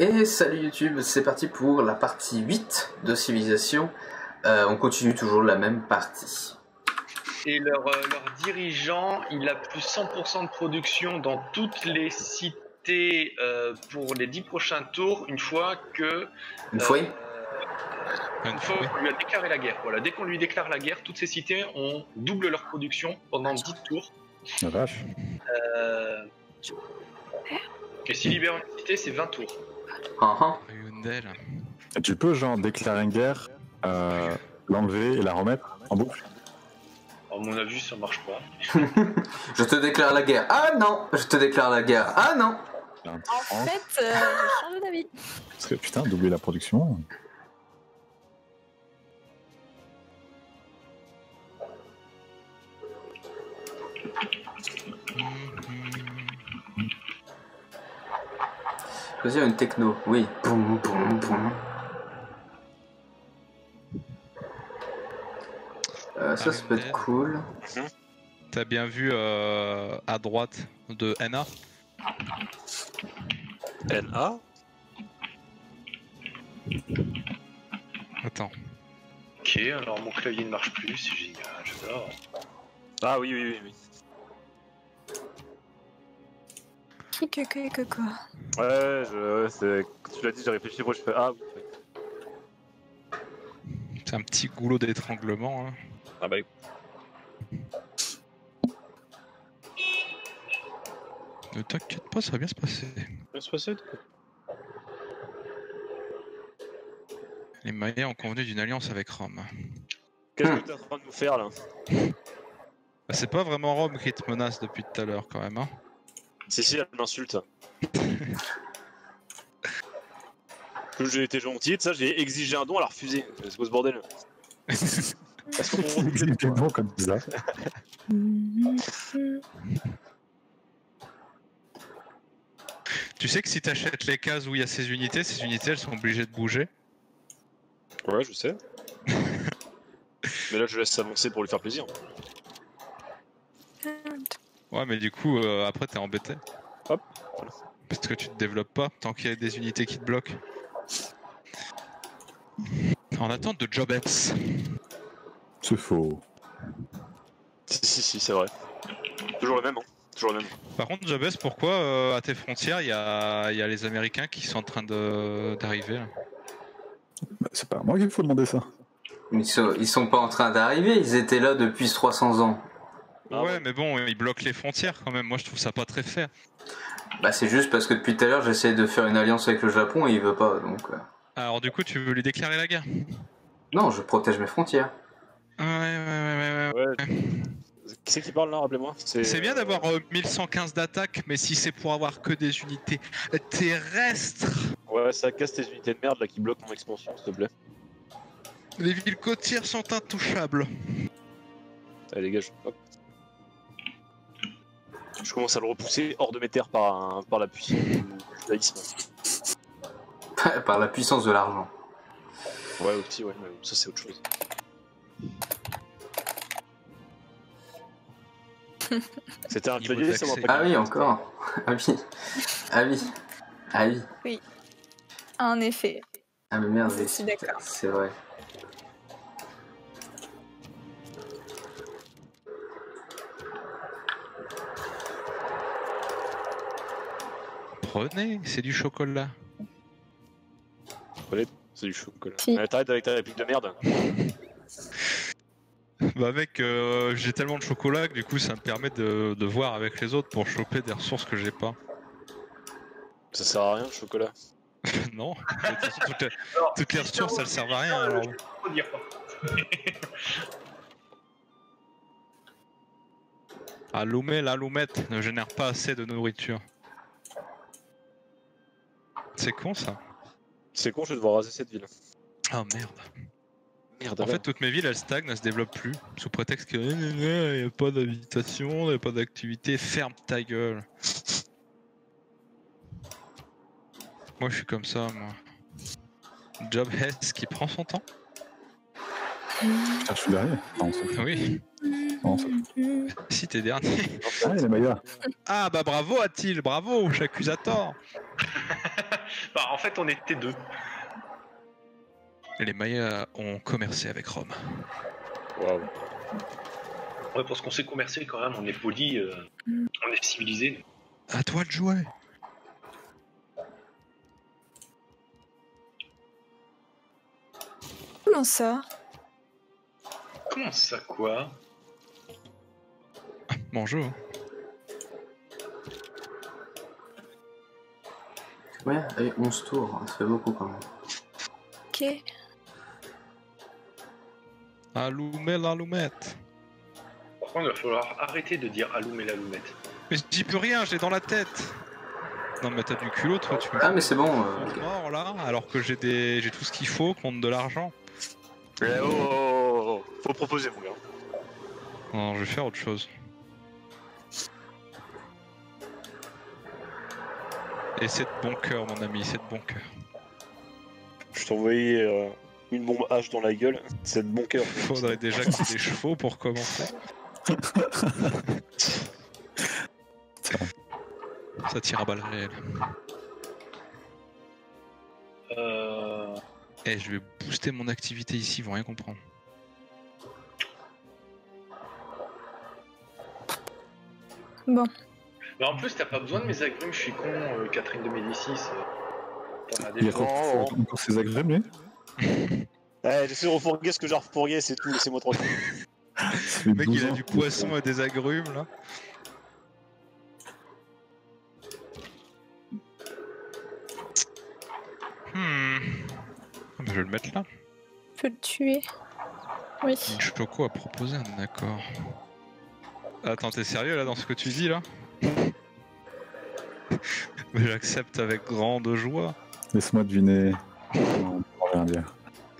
Et salut YouTube, c'est parti pour la partie 8 de Civilisation. On continue toujours la même partie. Et leur dirigeant, il a plus 100% de production dans toutes les cités pour les 10 prochains tours, une fois que... Une fois qu'on lui a déclaré la guerre. Voilà, dès qu'on lui déclare la guerre, toutes ces cités ont double leur production pendant 10 tours. La vache. Et s'il libère une cité, c'est 20 tours. Et tu peux genre déclarer une guerre, l'enlever et la remettre en boucle? À mon avis, ça marche pas. Je te déclare la guerre. Ah non, je te déclare la guerre. Ah non. En fait, j'ai changé d'avis. Parce que putain, doubler la production. Choisir une techno, oui. Boum, boum, boum. Ça peut être cool. T'as bien vu à droite de NA? NA? Attends. Ok, alors mon clavier ne marche plus, c'est génial, j'adore. Ah oui. Quoi? Ouais, quand tu l'as dit, j'ai réfléchi, moi je fais ah oui. C'est un petit goulot d'étranglement. Hein. Ah bah Ne t'inquiète pas, ça va bien se passer. bien se passer. Les Mayas ont convenu d'une alliance avec Rome. Qu'est-ce que t'es en train de nous faire là? Bah, c'est pas vraiment Rome qui te menace depuis tout à l'heure quand même. Hein. Si, elle m'insulte. J'ai été gentil, ça, j'ai exigé un don, elle a refusé. C'est quoi ce bordel? Parce qu'on C'est bon comme ça. Tu sais que si t'achètes les cases où il y a ces unités elles sont obligées de bouger. Ouais, je sais. Mais là, je laisse avancer pour lui faire plaisir. Ouais, mais du coup, après t'es embêté. Hop. Parce que tu te développes pas tant qu'il y a des unités qui te bloquent. En attente de Jobs. C'est faux. Si, c'est vrai. Toujours le même, hein. Toujours le même. Par contre, Jobs, pourquoi à tes frontières il y a les Américains qui sont en train d'arriver? Bah, c'est pas à moi qu'il faut demander ça. Ils sont pas en train d'arriver, ils étaient là depuis 300 ans. Ah ouais, mais bon, ils bloquent les frontières quand même. Moi, je trouve ça pas très fair. Bah c'est juste parce que depuis tout à l'heure j'essaie de faire une alliance avec le Japon et il veut pas, donc... Alors du coup, tu veux lui déclarer la guerre? Non, je protège mes frontières. Ouais. Qui c'est qui parle là, rappelez-moi? C'est bien d'avoir 1115 d'attaque, mais si c'est pour avoir que des unités terrestres... Ouais, ça casse tes unités de merde là qui bloquent mon expansion, s'il te plaît. Les villes côtières sont intouchables. Allez, dégage. Hop. Je commence à le repousser hors de mes terres par la puissance du judaïsme. Par la puissance de l'argent. Ouais, aussi, ouais, mais ça c'est autre chose. C'était un clavier, ça m'a pas... Ah oui, encore. Ah oui. Oui. En effet. Ah mais merde, Je suis d'accord. c'est vrai. Prenez, c'est du chocolat. C'est du chocolat. Si. T'arrêtes avec ta réplique de merde. Bah mec, j'ai tellement de chocolat que du coup ça me permet de voir avec les autres pour choper des ressources que j'ai pas. Ça sert à rien le chocolat. Non, de toute façon, toutes les ressources elles servent à rien alors. Faut dire quoi. L'allumette ne génère pas assez de nourriture. C'est con ça. C'est con, je vais devoir raser cette ville. Oh merde. Merde, En fait, toutes mes villes elles stagnent, elles se développent plus. Sous prétexte que y a pas d'habitation, y a pas d'activité. Ferme ta gueule. Moi je suis comme ça, moi. Job Hess qui prend son temps. Ah, je suis derrière. Non, c'est... Oui. Non, c'est... Si t'es dernier. Ah, les Mayas. Ah bah bravo Atil, bravo, j'accuse à tort. Bah, Alors en fait, on était deux. Les Mayas ont commercé avec Rome. Waouh. Ouais, parce qu'on sait commercer quand même, on est poli, on est civilisé. À toi de jouer. Comment ça? Comment ça, quoi? Bonjour. Ouais, et 11 tours, ça fait beaucoup quand même. Ok. Allumez l'allumette. Par contre, il va falloir arrêter de dire allumer l'allumette. Mais j'y peux rien, j'ai dans la tête. Non mais t'as du culot toi, tu me Ah mais c'est bon. mort là, alors que j'ai tout ce qu'il faut contre de l'argent. Faut proposer, mon gars. Non, je vais faire autre chose. Et c'est de bon cœur mon ami, c'est de bon cœur. Je t'ai envoyé une bombe H dans la gueule, c'est de bon cœur. Faudrait déjà que des chevaux pour commencer. Ça tire à balles réelles. Eh, je vais booster mon activité ici, ils vont rien comprendre. Bon. Mais en plus, t'as pas besoin de mes agrumes, je suis con, Catherine de Médicis. T'en as Il déjà. faut encore ses agrumes, lui. J'essaie de refourguer ce que j'ai à refourguer, c'est tout, laissez-moi tranquille. Le mec il a du poisson et des agrumes là. Je vais le mettre là. Je peux le tuer. Oui. Choco a proposé un accord. Attends, t'es sérieux là dans ce que tu dis là? Mais j'accepte avec grande joie. Laisse-moi deviner. Non, on va rien dire.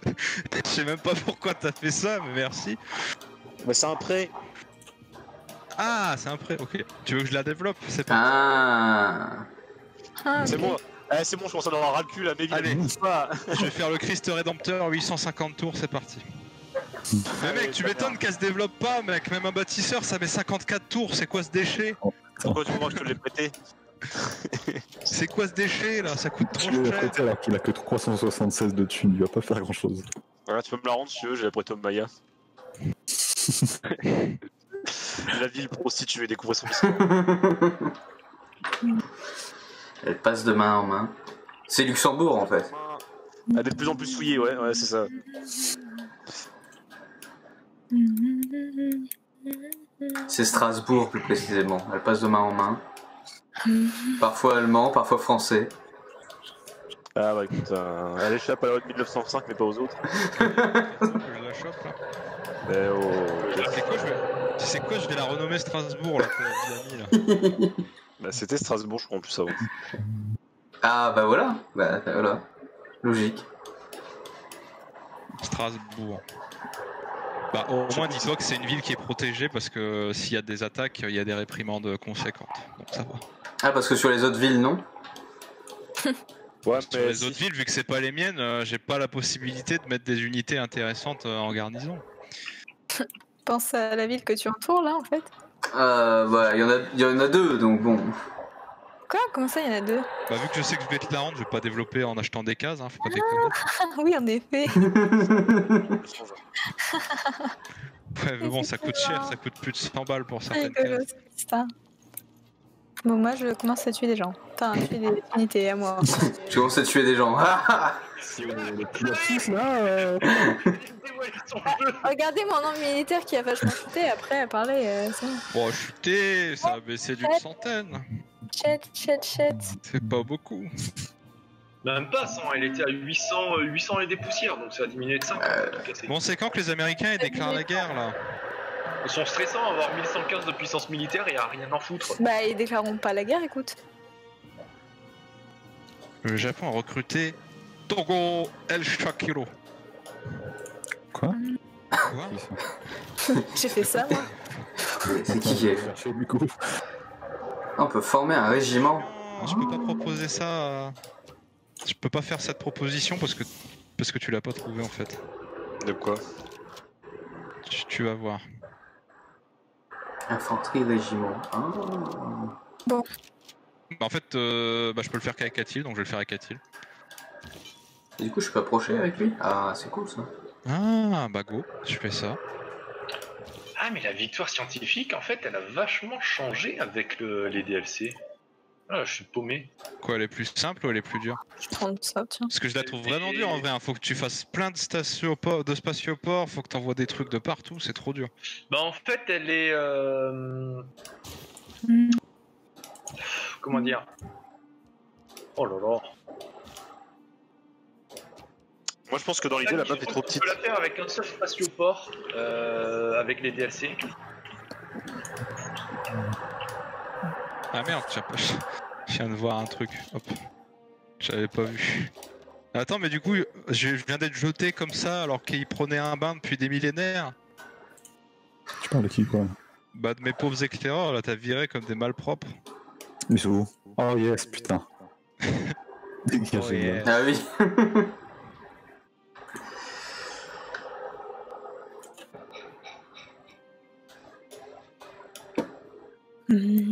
Je sais même pas pourquoi t'as fait ça, mais merci. Bah, c'est un prêt. Ah, c'est un prêt, ok. Tu veux que je la développe? C'est pas. Ah. Ah, C'est ok. moi. C'est bon, je commence à en avoir ras le cul, la mec. Allez. Pas. Je vais faire le Christ Rédempteur 850 tours, c'est parti. Mais mec, tu m'étonnes qu'elle se développe pas, mec. Même un bâtisseur, ça met 54 tours. C'est quoi ce déchet? Pourquoi tu crois que je te l'ai prêté? C'est quoi ce déchet là? Ça coûte trop Tu l'as cher. prêté alors qu'il a que 376 de thunes, il va pas faire grand chose. Voilà, tu peux me la rendre si tu veux, j'ai la prêté au Maya. La ville prostituée, découvre son mystère. Elle passe de main en main. C'est Luxembourg en fait. Elle est de plus en plus souillée, ouais, c'est ça. C'est Strasbourg plus précisément. Elle passe de main en main. Parfois allemand, parfois français. Ah bah écoute, elle échappe à la loi de 1905 mais pas aux autres. Je la chope là. Mais oh... Tu sais quoi, je vais la renommer Strasbourg là pour la vie là. Bah c'était Strasbourg je crois en plus avant. Ah bah voilà. Bah voilà. Logique. Strasbourg. Bah au moins dis-toi que c'est une ville qui est protégée parce que s'il y a des attaques, il y a des réprimandes conséquentes. Donc ça va. Ah parce que sur les autres villes non. Ouais, Sur les autres villes, vu que c'est pas les miennes, j'ai pas la possibilité de mettre des unités intéressantes en garnison. Pense à la ville que tu entoures là en fait. Bah il y en a deux donc bon. Quoi? Comment ça, il y en a deux? Bah vu que je sais que je vais te la rendre, je vais pas développer en achetant des cases, hein, faut pas déconner. Ah oui, en effet. Ouais mais bon, ça coûte cher, ça coûte plus de 100 balles pour certaines Rigolo, cases. c'est ça. Bon, moi je commence à tuer des gens. Enfin, à tuer des unités à moi. Tu commences à tuer des gens. Si on les pilotes là, Regardez mon nombre militaire qui a vachement chuté après à parler. C'est bon. Bon, chuter, ça a baissé d'une centaine. Chat. C'est pas beaucoup. Même pas 100, elle était à 800 et des poussières, donc ça a diminué de 5. Bon, c'est quand que les Américains ils déclarent la guerre là? Ils sont stressants à avoir 1115 de puissance militaire et à rien en foutre. Bah, ils déclareront pas la guerre, écoute. Le Japon a recruté Togo El Shakiro. Quoi? Quoi? J'ai fait ça, moi. C'est qui est... Chercher du coup. On peut former un régiment. Non, je peux pas proposer ça. Je peux pas faire cette proposition parce que tu l'as pas trouvé en fait. De quoi? Tu vas voir. Infanterie régiment. Ah. Bon. En fait, je peux le faire qu'avec Atil, donc je vais le faire avec Atil. Et du coup, je peux approcher avec lui? Ah, c'est cool ça. Ah, bah go, tu fais ça. Ah, mais la victoire scientifique, en fait, elle a vachement changé avec les DLC. Ah, je suis paumé. Quoi, elle est plus simple ou elle est plus dure? Je prends ça, tiens. Parce que je la trouve vraiment dure en vrai, hein. Faut que tu fasses plein de spatioports, faut que t'envoies des trucs de partout, c'est trop dur. Bah, en fait, elle est. Comment dire? Oh là là. Moi je pense que dans l'idée la map est trop petite. Tu peux la faire avec un seul spatioport avec les DLC. Ah merde, je viens de voir un truc, hop. J'avais pas vu. Attends, mais du coup, je viens d'être jeté comme ça alors qu'il prenait un bain depuis des millénaires. Tu parles de qui, quoi? Bah de mes pauvres éclaireurs, là t'as viré comme des malpropres. Mais c'est où? Oh yes, putain. Dégagez, Oh, yeah. Ah oui.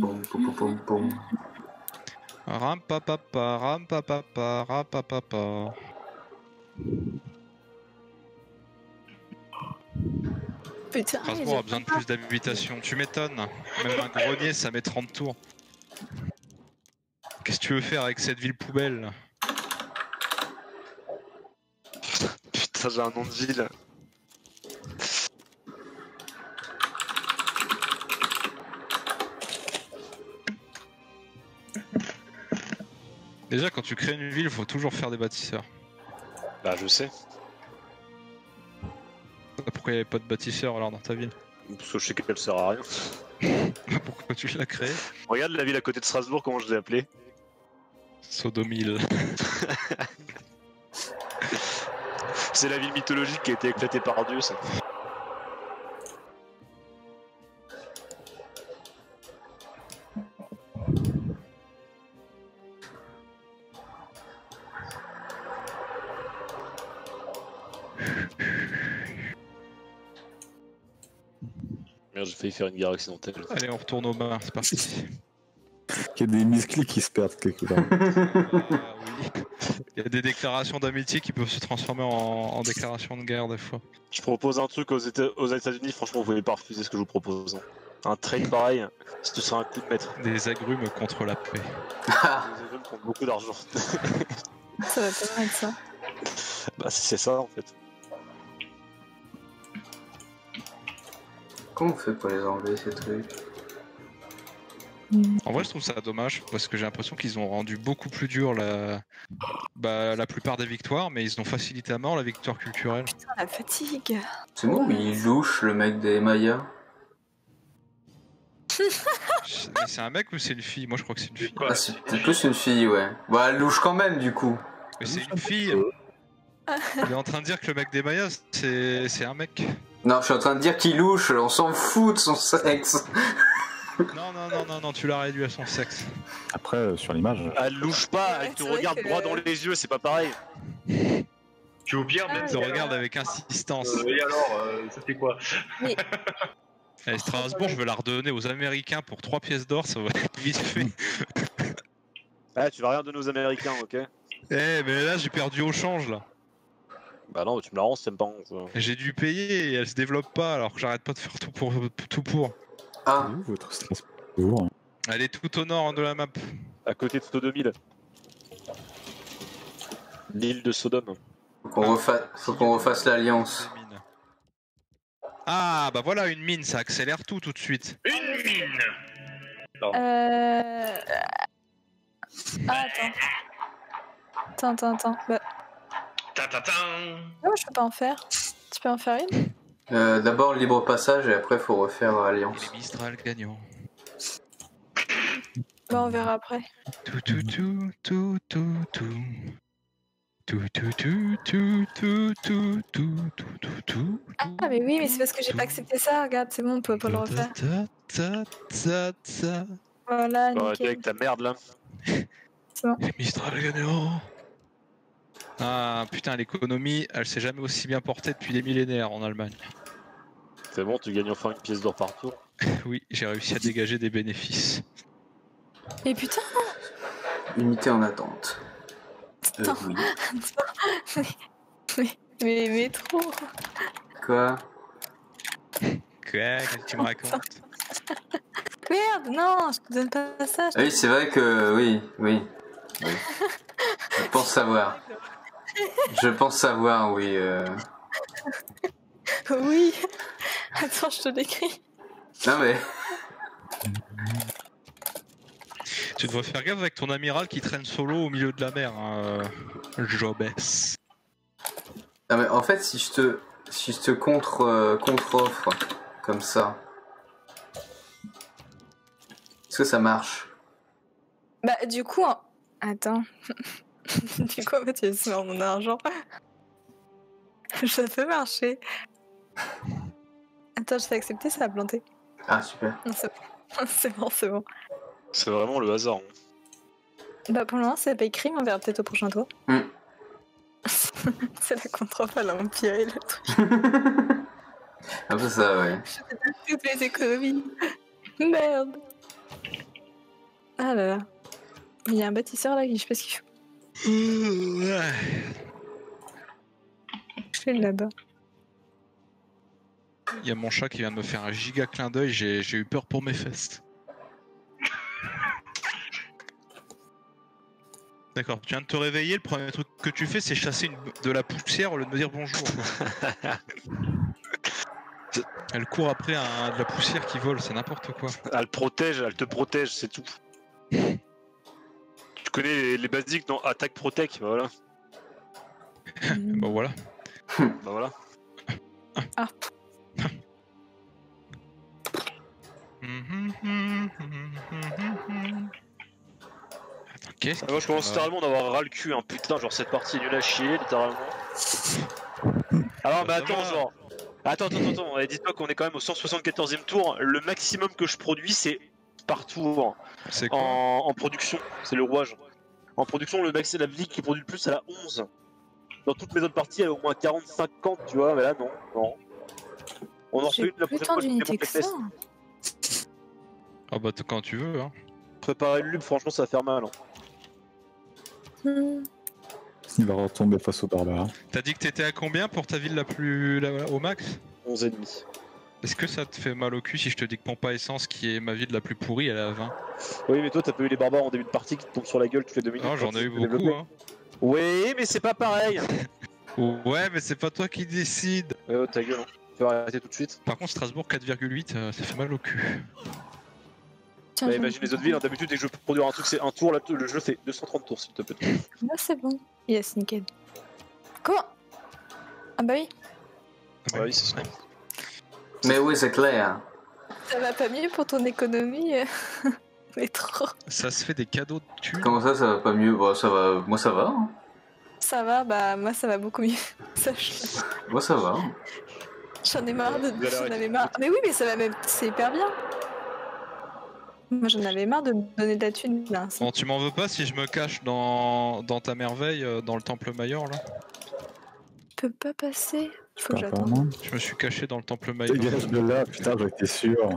Pom, pom, pom, pom. Rampapapa, rampapapa, rapapapa. Putain, Strasbourg a besoin de plus d'habitation, tu m'étonnes. Même un grenier ça met 30 tours. Qu'est-ce que tu veux faire avec cette ville poubelle là? Putain, j'ai un nom de ville. Déjà quand tu crées une ville, faut toujours faire des bâtisseurs. Bah je sais. Pourquoi il n'y avait pas de bâtisseurs alors dans ta ville? Parce que je sais qu'elle sert à rien. Pourquoi tu l'as créé? Regarde la ville à côté de Strasbourg, comment je l'ai appelée. Sodomille. C'est la ville mythologique qui a été éclatée par Dieu, ça. Merde, j'ai failli faire une guerre accidentelle. Allez, on retourne au bain, c'est parti. Il y a des musclés qui se perdent quelque part. Ah oui. Il y a des déclarations d'amitié qui peuvent se transformer en déclarations de guerre des fois. Je propose un truc aux États-Unis, franchement, vous pouvez pas refuser ce que je vous propose. Hein. Un trade pareil, ce serait un coup de maître. Des agrumes contre la paix. Ah, Les États-Unis prennent beaucoup d'argent. Ça va pas mal être ça. Bah, c'est ça en fait. comment on fait pour les enlever ces trucs? En vrai, je trouve ça dommage parce que j'ai l'impression qu'ils ont rendu beaucoup plus dur la plupart des victoires, mais ils ont facilité à mort la victoire culturelle. Putain, la fatigue. C'est moi ou il louche le mec des Mayas? Mais c'est un mec ou c'est une fille? Moi, je crois que c'est une fille. Ah, c'est plus une fille, ouais. Bah, elle louche quand même du coup. Mais c'est une fille. Il est en train de dire que le mec des Mayas, c'est un mec. Non, je suis en train de dire qu'il louche, on s'en fout de son sexe. Non, tu l'as réduit à son sexe. Après, sur l'image, Elle louche pas, elle te c'est vrai regarde que- droit dans les yeux, c'est pas pareil. Tu au pire, même Ah, Il si te oui. regarde avec insistance. Et alors, ça fait quoi? Allez, Strasbourg, je veux la redonner aux Américains pour 3 pièces d'or, ça va être vite fait. Ah, tu vas rien donner aux Américains, ok? Eh, mais là, j'ai perdu au change, là. Bah non, tu me la rends, c'est pas bon. J'ai dû payer et elle se développe pas, alors que j'arrête pas de faire tout pour. Ah, c'est où votre Strasbourg? Elle est tout au nord de la map. À côté de Sodomille. L'île de Sodome. faut qu'on refasse l'alliance. Mine. Ah, bah voilà, une mine, ça accélère tout de suite. Une mine. Ah, attends. Bah, Ta-ta-tan. non, je peux pas en faire. Tu peux en faire une? D'abord libre passage et après faut refaire Et alliance. les Mistral gagnants. Bah, on verra après. Tout. Ah, mais oui, mais c'est parce que j'ai pas accepté ça. Regarde, c'est bon, on peut pas le refaire. Voilà, Bah, nickel. avec ta merde là. Les Mistral gagnants. Ah putain, l'économie, elle s'est jamais aussi bien portée depuis des millénaires en Allemagne. C'est bon, tu gagnes enfin une pièce d'or par tour. Oui, j'ai réussi à dégager des bénéfices. Et putain, Unité en attente. Attends. Oui. Mais trop. Quoi? Quoi? Qu'est-ce que tu me racontes? Merde, non, je te donne pas ça. Ah oui, c'est vrai que... Oui. Je pense savoir. Oui. Oui. Attends, je te l'écris. Non mais... Tu devrais faire gaffe avec ton amiral qui traîne solo au milieu de la mer, hein, Jobès. Non mais en fait, si je te contre-offre comme ça, est-ce que ça marche? Bah, du coup, attends. Du coup, en fait, tu veux mon argent. Ça peut marcher. Attends, je t'ai accepté, ça a planté. Ah, super. Non, c'est bon. C'est bon. C'est vraiment le hasard. Hein. Bah, pour le moment, ça paye crime, on verra peut-être au prochain tour. Mm. C'est la contre-offre, elle a empiré le truc. Un peu ça, ouais. Toutes les économies. Merde. Ah là là. Il y a un bâtisseur là qui je sais pas ce qu'il fait. Je suis là-bas. Il y a mon chat qui vient de me faire un giga clin d'œil, j'ai eu peur pour mes fesses. D'accord, tu viens de te réveiller, le premier truc que tu fais c'est chasser de la poussière au lieu de me dire bonjour. Elle court après de la poussière qui vole, c'est n'importe quoi. Elle te protège, c'est tout. Tu connais les basiques dans Attack Protect, bah voilà. Bah voilà. Bah voilà. Ah. Attends, qu'est-ce Moi je commence littéralement d'avoir ras le cul, hein. Putain, genre cette partie est nulle à chier, littéralement. Alors, mais attends, genre. Attends, et dis-toi qu'on est quand même au 174e tour. Le maximum que je produis, c'est par tour. C'est quoi En production, c'est le rouage. En production, le max, c'est la ligue qui produit le plus, elle a 11. Dans toutes mes autres parties, elle a au moins 40-50, tu vois, mais là, non. On en refait une la Plus prochaine tant fois. Je d'unités vais que monter ça. le test. Ah bah quand tu veux, hein. Préparer le lube, franchement, ça va faire mal. Hein. Il va retomber face au barbare. T'as dit que t'étais à combien pour ta ville au max? 11,5. Est-ce que ça te fait mal au cul si je te dis que Pompa Essence, qui est ma ville la plus pourrie, elle est à 20? Oui, mais toi, t'as pas eu les barbares en début de partie qui te tombent sur la gueule toutes les 2 minutes. Non, j'en ai eu beaucoup, hein. Oui, mais c'est pas pareil. Ouais, mais c'est pas toi qui décide. Oh, ta gueule, hein. Tu vas arrêter tout de suite. Par contre, Strasbourg 4,8, ça fait mal au cul. Tiens, Bah, je- imagine les autres villes, hein. D'habitude, dès que je veux produire un truc, c'est un tour, là, le jeu fait 230 tours, s'il te plaît. Là, c'est bon. Yes, nickel. Comment? Ah bah oui. Ah oui, c'est ça. Mais oui, c'est clair. Ça va pas mieux pour ton économie mais trop. Ça se fait des cadeaux de thunes. Comment ça va pas mieux? Bah, ça va... Moi, ça va. Hein. Ça va, bah moi ça va beaucoup mieux. Ça, Moi, ça va. Hein. j'en ai marre de. Vous allez J'en arrêter. avais marre. Mais oui, mais ça va même. C'est hyper bien. Moi j'en avais marre de me donner de la thune là. Bon, tu m'en veux pas si je me cache dans ta merveille, dans le temple Mayor là? Je peux pas passer. Faut que Pas j'attende. vraiment. Je me suis caché dans le temple Mayor. Dégage de là, putain, j'en étais sûr.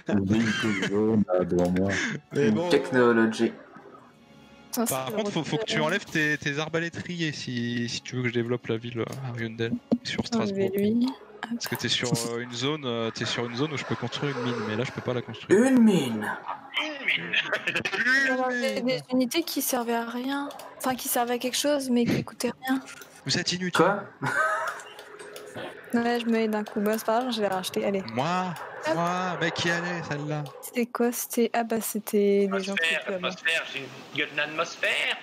Une ville jaune là devant moi. Mais bon. Technology. Attends, Par c'est contre, le faut que tu enlèves tes arbalétriers si tu veux que je développe la ville à Riondel, sur Strasbourg. enlever lui. Parce que t'es sur une zone où je peux construire une mine, mais là je peux pas la construire. Une mine. Alors, il y a des unités qui servaient à rien. Enfin, qui servaient à quelque chose, mais qui coûtaient rien. Vous êtes inutile. Quoi? Ouais, je me mets d'un coup. Bah, c'est pas grave, je l'ai racheté. Allez. Moi, mais qui allait celle-là? C'était quoi? C'était. Ah, bah, c'était des gens qui. Atmosphère, j'ai une gueule d'atmosphère.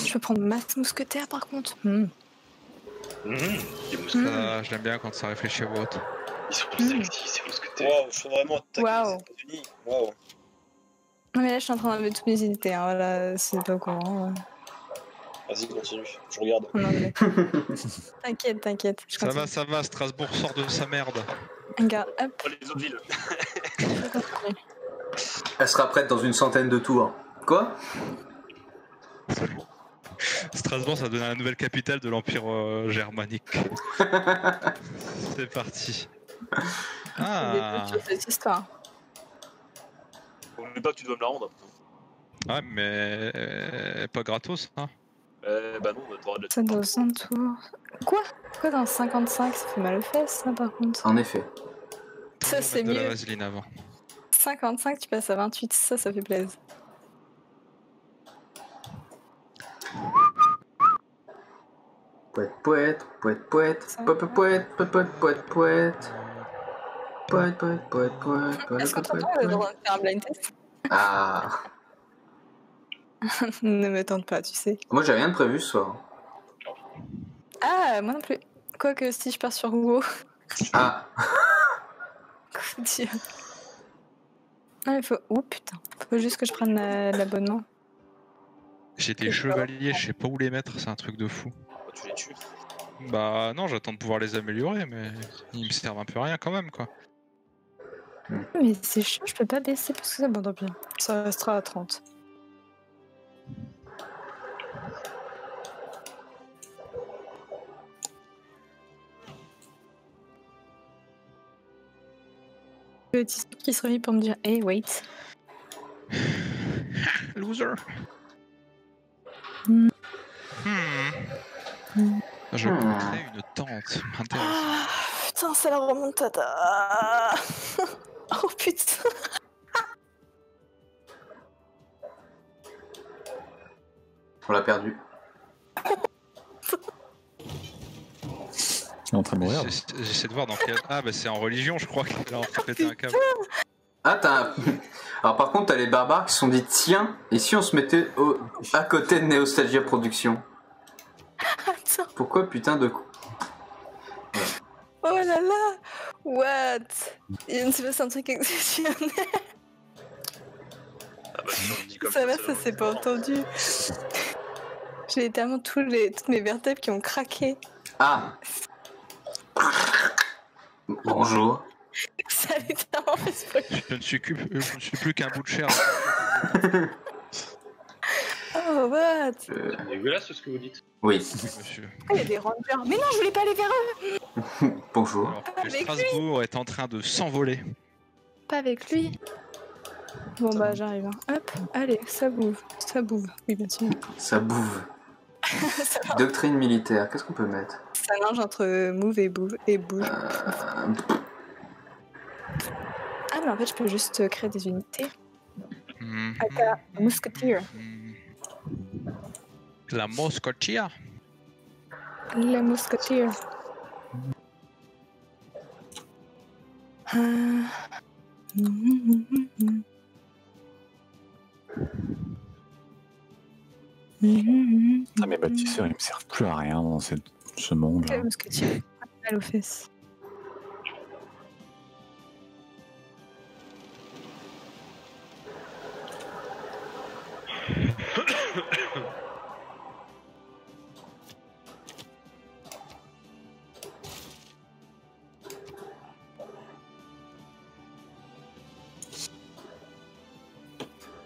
Je peux prendre masse mousquetaire par contre. Des mousquetaires. Je l'aime bien quand ça réfléchit à voix haute. Ils sont sexy, ces mousquetaires. Wow, je suis vraiment attaqué Waouh. les États-Unis. Wow. Non, mais là, je suis en train d'enlever toutes mes unités. Hein. Voilà, c'est pas au courant. Ouais. Vas-y, continue, je regarde. En anglais. T'inquiète. Je continue. Ça va, Strasbourg sort de sa merde. Regarde, hop. Pas les autres villes. je continue. Elle sera prête dans une centaine de tours. Quoi? Strasbourg, ça va devenir la nouvelle capitale de l'Empire germanique. C'est parti. Ah, Sur cette histoire. N'oublie pas que tu dois me la rendre. ouais, mais pas gratos, hein. Bah non, t'auras de la Ça dans 100 tours. Quoi dans 55? Ça fait mal aux fesses, ça, par contre. En effet. Ça, Toujours c'est mettre de la mieux. vaseline avant. 55, tu passes à 28. Ça fait plaisir. Poète, poète, poète, poète, poète, poète, poète, poète, poète, poète. Poète, poète, poète, poète, poète, Est-ce que poète, t'entends, on est en poète. train de faire un blind test? Ah. Ne me tente pas, tu sais. Moi, j'ai rien de prévu ce soir. Ah, moi non plus. Quoique, si je pars sur Google. Ah. Dieu. Ah, il faut... Oh putain. Faut juste que je prenne l'abonnement. J'ai des chevaliers, je sais pas où les mettre, c'est un truc de fou. Tu les tues. Bah non, j'attends de pouvoir les améliorer, mais ils me servent un peu à rien quand même, quoi. Mais c'est chaud, je peux pas baisser parce que ça bon, tant pis. Ça restera à 30. Petit truc qui se remet pour me dire hey wait. Loser. Hmm. Je crée une tente. Intéressant. Ah, putain, c'est la remontada. Oh putain. On l'a perdu. Il est en train de mourir. J'essaie de voir dans quel... Ah bah c'est en religion, je crois qu'il a en fait pété un câble. Ah, t'as. Alors, par contre, t'as les barbares qui se sont dit tiens, et si on se mettait à côté de Neostalgia Productions? Attends. Pourquoi putain de. Oh là là. What? Il ne se passe un truc exceptionnel. Ah bah si on dit comme Ça va, ça s'est pas entendu. J'ai littéralement toutes mes vertèbres qui ont craqué. Ah. Bonjour. Ça a littéralement fait ce bruit. Je ne suis plus qu'un bout de chair. Oh, what? C'est dégueulasse ce que vous dites. Oui. Monsieur. Ah, il y a des rangers. Mais non, je voulais pas aller vers eux. Bonjour. Alors que Avec lui. Strasbourg est en train de s'envoler. Pas avec lui. Bon, bah, j'arrive. Hein. Hop, allez, ça bouge. Ça bouge. Oui, bien sûr. Ça bouve. Ça Doctrine militaire, qu'est-ce qu'on peut mettre? Ça mange entre move et bouge. Ah, mais en fait, je peux juste créer des unités. Aka, mousquetier. La mousquetière. La mousquetier. Ah, mes bâtisseurs, ils me servent plus à rien dans ce monde. La mousquetier. Mal aux fesses.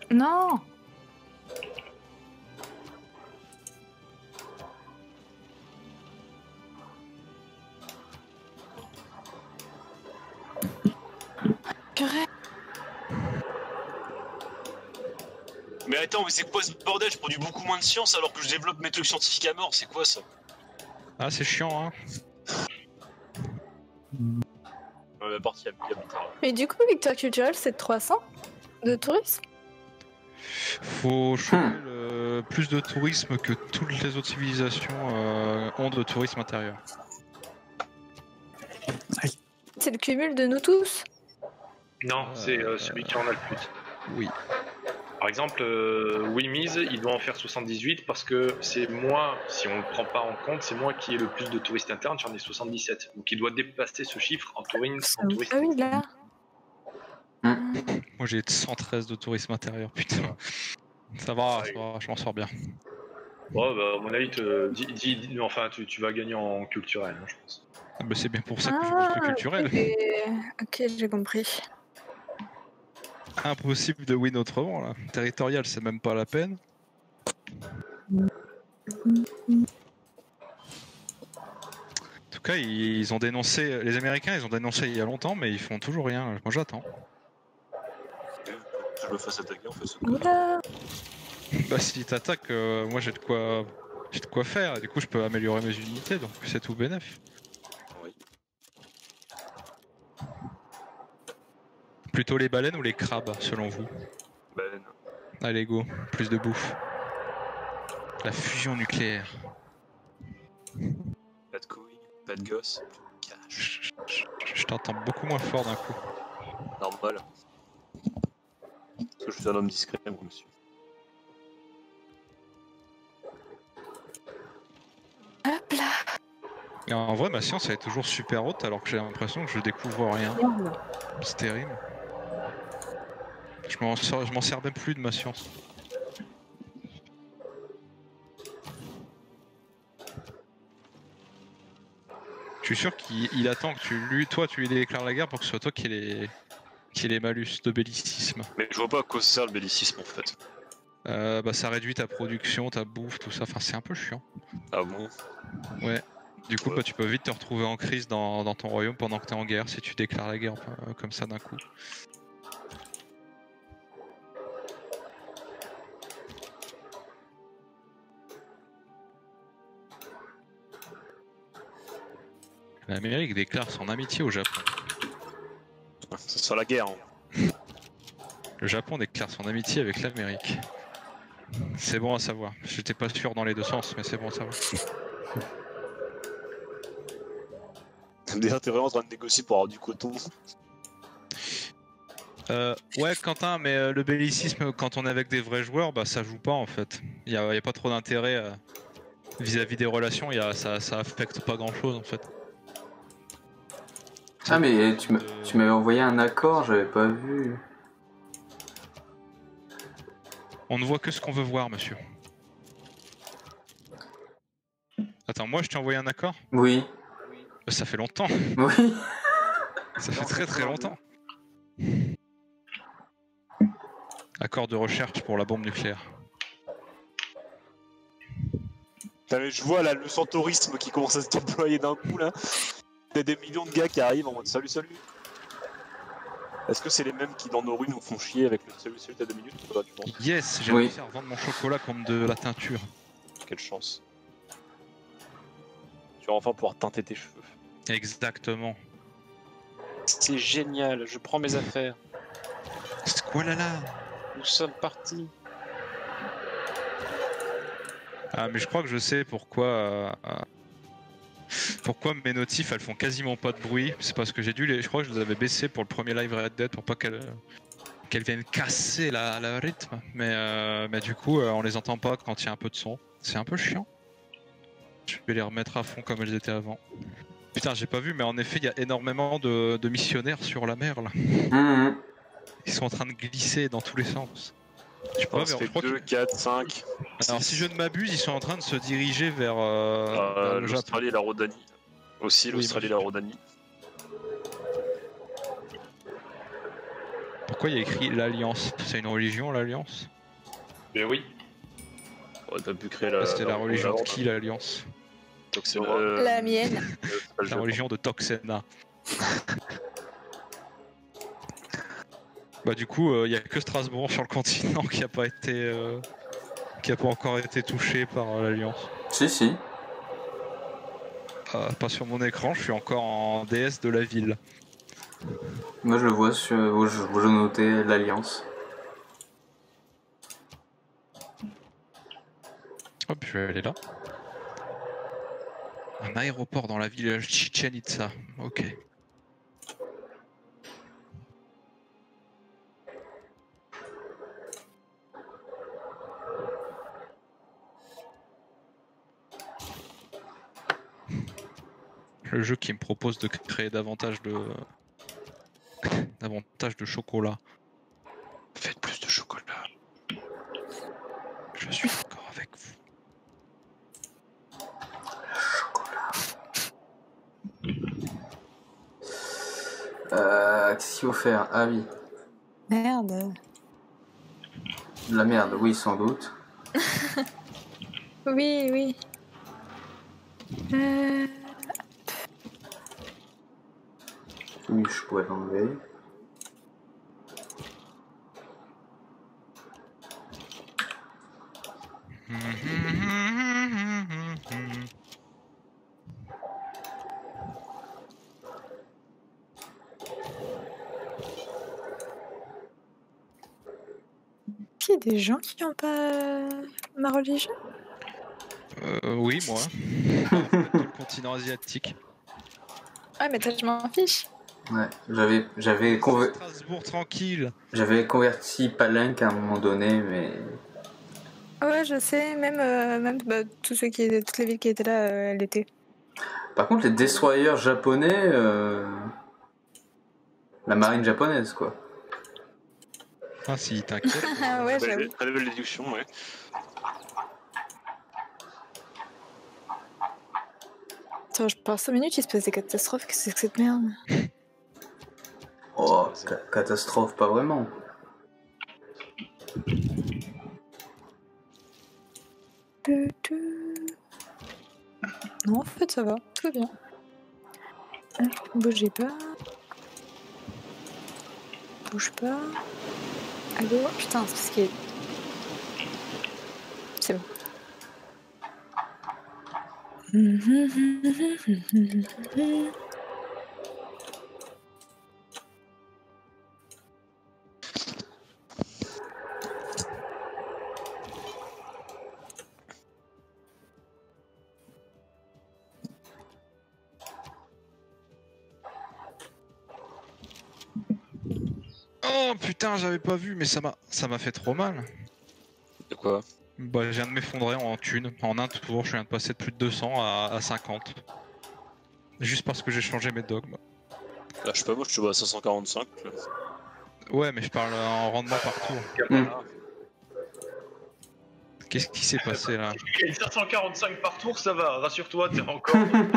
Non. Mais attends, mais c'est quoi ce bordel? Je produis beaucoup moins de science alors que je développe mes trucs scientifiques à mort, c'est quoi ça? Ah c'est chiant hein. La partie amiable. Mais du coup, Victoire culturelle, c'est 300 de tourisme. Faut choper plus de tourisme que toutes les autres civilisations ont de tourisme intérieur. C'est le cumul de nous tous. Non, c'est celui qui en a le plus. Oui. Par exemple, Wimiz, il doit en faire 78 parce que c'est moi, si on ne le prend pas en compte, c'est moi qui ai le plus de touristes internes, j'en ai 77. Donc il doit dépasser ce chiffre en tourisme. Ah oui, là. Moi j'ai 113 de tourisme intérieur, putain. Ça va, je m'en sors bien. Bon, bah, à mon avis, enfin, tu vas gagner en culturel, hein, je pense. Ah, bah, c'est bien pour ça que je pense que culturel. Ok, j'ai compris. Impossible de win autrement là. Territorial, c'est même pas la peine. En tout cas, ils ont dénoncé, les Américains, ils ont dénoncé il y a longtemps, mais ils font toujours rien. Moi, j'attends. Je me fasse attaquer en fait. Oula. Bah, si t'attaques, moi j'ai de quoi J'ai de quoi faire, et du coup je peux améliorer mes unités, donc c'est tout bénef. Oui. Plutôt les baleines ou les crabes, selon vous? Baleine. Allez go, plus de bouffe. La fusion nucléaire. Pas de couilles, pas de gosses, plus de cash. Je t'entends beaucoup moins fort d'un coup. Normal. Parce que je suis un homme discret, moi, monsieur. Hop là. Et en vrai, ma science elle est toujours super haute alors que j'ai l'impression que je découvre rien. Merde. C'est terrible. Je m'en sers même plus de ma science. Je suis sûr qu'il attend que tu lui déclares la guerre pour que ce soit toi qui ait les malus de bellicisme. Mais je vois pas à quoi ça sert le bellicisme en fait. Bah ça réduit ta production, ta bouffe, tout ça. Enfin c'est un peu chiant. Ah bon? Ouais. Du coup Ouais. bah, tu peux vite te retrouver en crise dans ton royaume pendant que t'es en guerre si tu déclares la guerre comme ça d'un coup. L'Amérique déclare son amitié au Japon. Ça sera la guerre. Hein. Le Japon déclare son amitié avec l'Amérique. C'est bon à savoir. J'étais pas sûr dans les deux sens, mais c'est bon à savoir. Déjà, t'es vraiment en train de négocier pour avoir du coton. Ouais, Quentin, mais le bellicisme, quand on est avec des vrais joueurs, bah ça joue pas en fait. Y a pas trop d'intérêt vis-à-vis des relations, ça affecte pas grand chose en fait. Ah mais tu m'avais envoyé un accord, j'avais pas vu. On ne voit que ce qu'on veut voir, monsieur. Attends, moi je t'ai envoyé un accord? Oui. Ça fait longtemps. Oui. Ça fait très très longtemps. Accord de recherche pour la bombe nucléaire. Putain, mais je vois là le centaurisme qui commence à se déployer d'un coup là. T'as des millions de gars qui arrivent en mode salut salut. Est-ce que c'est les mêmes qui dans nos rues nous font chier avec le salut salut t'as 2 minutes ou pas, tu penses? Yes, j'ai Oui. réussi à revendre mon chocolat contre de la teinture. Quelle chance. Tu vas enfin pouvoir teinter tes cheveux. Exactement. C'est génial, je prends mes affaires. C'est quoi là là? Nous sommes partis. Ah mais je crois que je sais pourquoi mes notifs elles font quasiment pas de bruit. C'est parce que je crois que je les avais baissés pour le premier live Red Dead pour pas qu'elles viennent casser le rythme. Mais du coup on les entend pas quand il y a un peu de son. C'est un peu chiant. Je vais les remettre à fond comme elles étaient avant. Putain j'ai pas vu mais en effet il y a énormément de missionnaires sur la mer là. Mmh. Ils sont en train de glisser dans tous les sens. Je sais pas, Ça mais fait je crois 2, 4, 5. Alors si je ne m'abuse, ils sont en train de se diriger vers le Japon. L'Australie et la Rhodanie. Aussi Oui, l'Australie et la Rhodanie. Pourquoi il y a écrit l'Alliance? C'est une religion, l'Alliance? Mais oui. Ouais, t'as pu créer la. C'était la religion de qui, l'Alliance? Donc c'est La mienne. La religion de Toxena. Bah du coup, il y a que Strasbourg sur le continent qui a pas encore été touché par l'Alliance. Si. Pas sur mon écran, je suis encore en DS de la ville. Moi je le vois où je notais l'Alliance. Hop, je vais aller là. Un aéroport dans la ville Chichen Itza. Ok. Le jeu qui me propose de créer davantage de chocolat. Faites plus de chocolat. Je suis d'accord avec vous. Qu'est-ce qu'il faut faire? Ah oui. Merde. De la merde, oui, sans doute. Oui. Oui, je pourrais l'enlever. y a des gens qui n'ont pas ma religion? Oui, moi. Tout le continent asiatique. Ouais, mais toi, je m'en fiche. Ouais, j'avais Strasbourg tranquille. converti Palenque à un moment donné, mais... Ouais, je sais, même bah, toutes les villes qui étaient là l'été. Par contre, les destroyers japonais... La marine japonaise, quoi. Ah, si, t'inquiète. Ah ouais, j'avoue. Très belle déduction, ouais. Attends, je pars 5 minutes, il se passe des catastrophes, qu'est-ce que c'est que cette merde? Oh, catastrophe, pas vraiment. Non, en fait, ça va, tout va bien. Bougez pas. Bouge pas. Allô? Putain, c'est ce qui est... C'est bon. Oh putain, j'avais pas vu, mais ça m'a fait trop mal. De quoi? Bah, je viens de m'effondrer en thune. En un tour, je viens de passer de plus de 200 à 50. Juste parce que j'ai changé mes dogmes. Là, je sais pas, moi je te vois à 545. Ouais, mais je parle en rendement par tour. Qu'est-ce qui s'est passé là? 545 par tour, ça va, rassure-toi, t'es encore bien.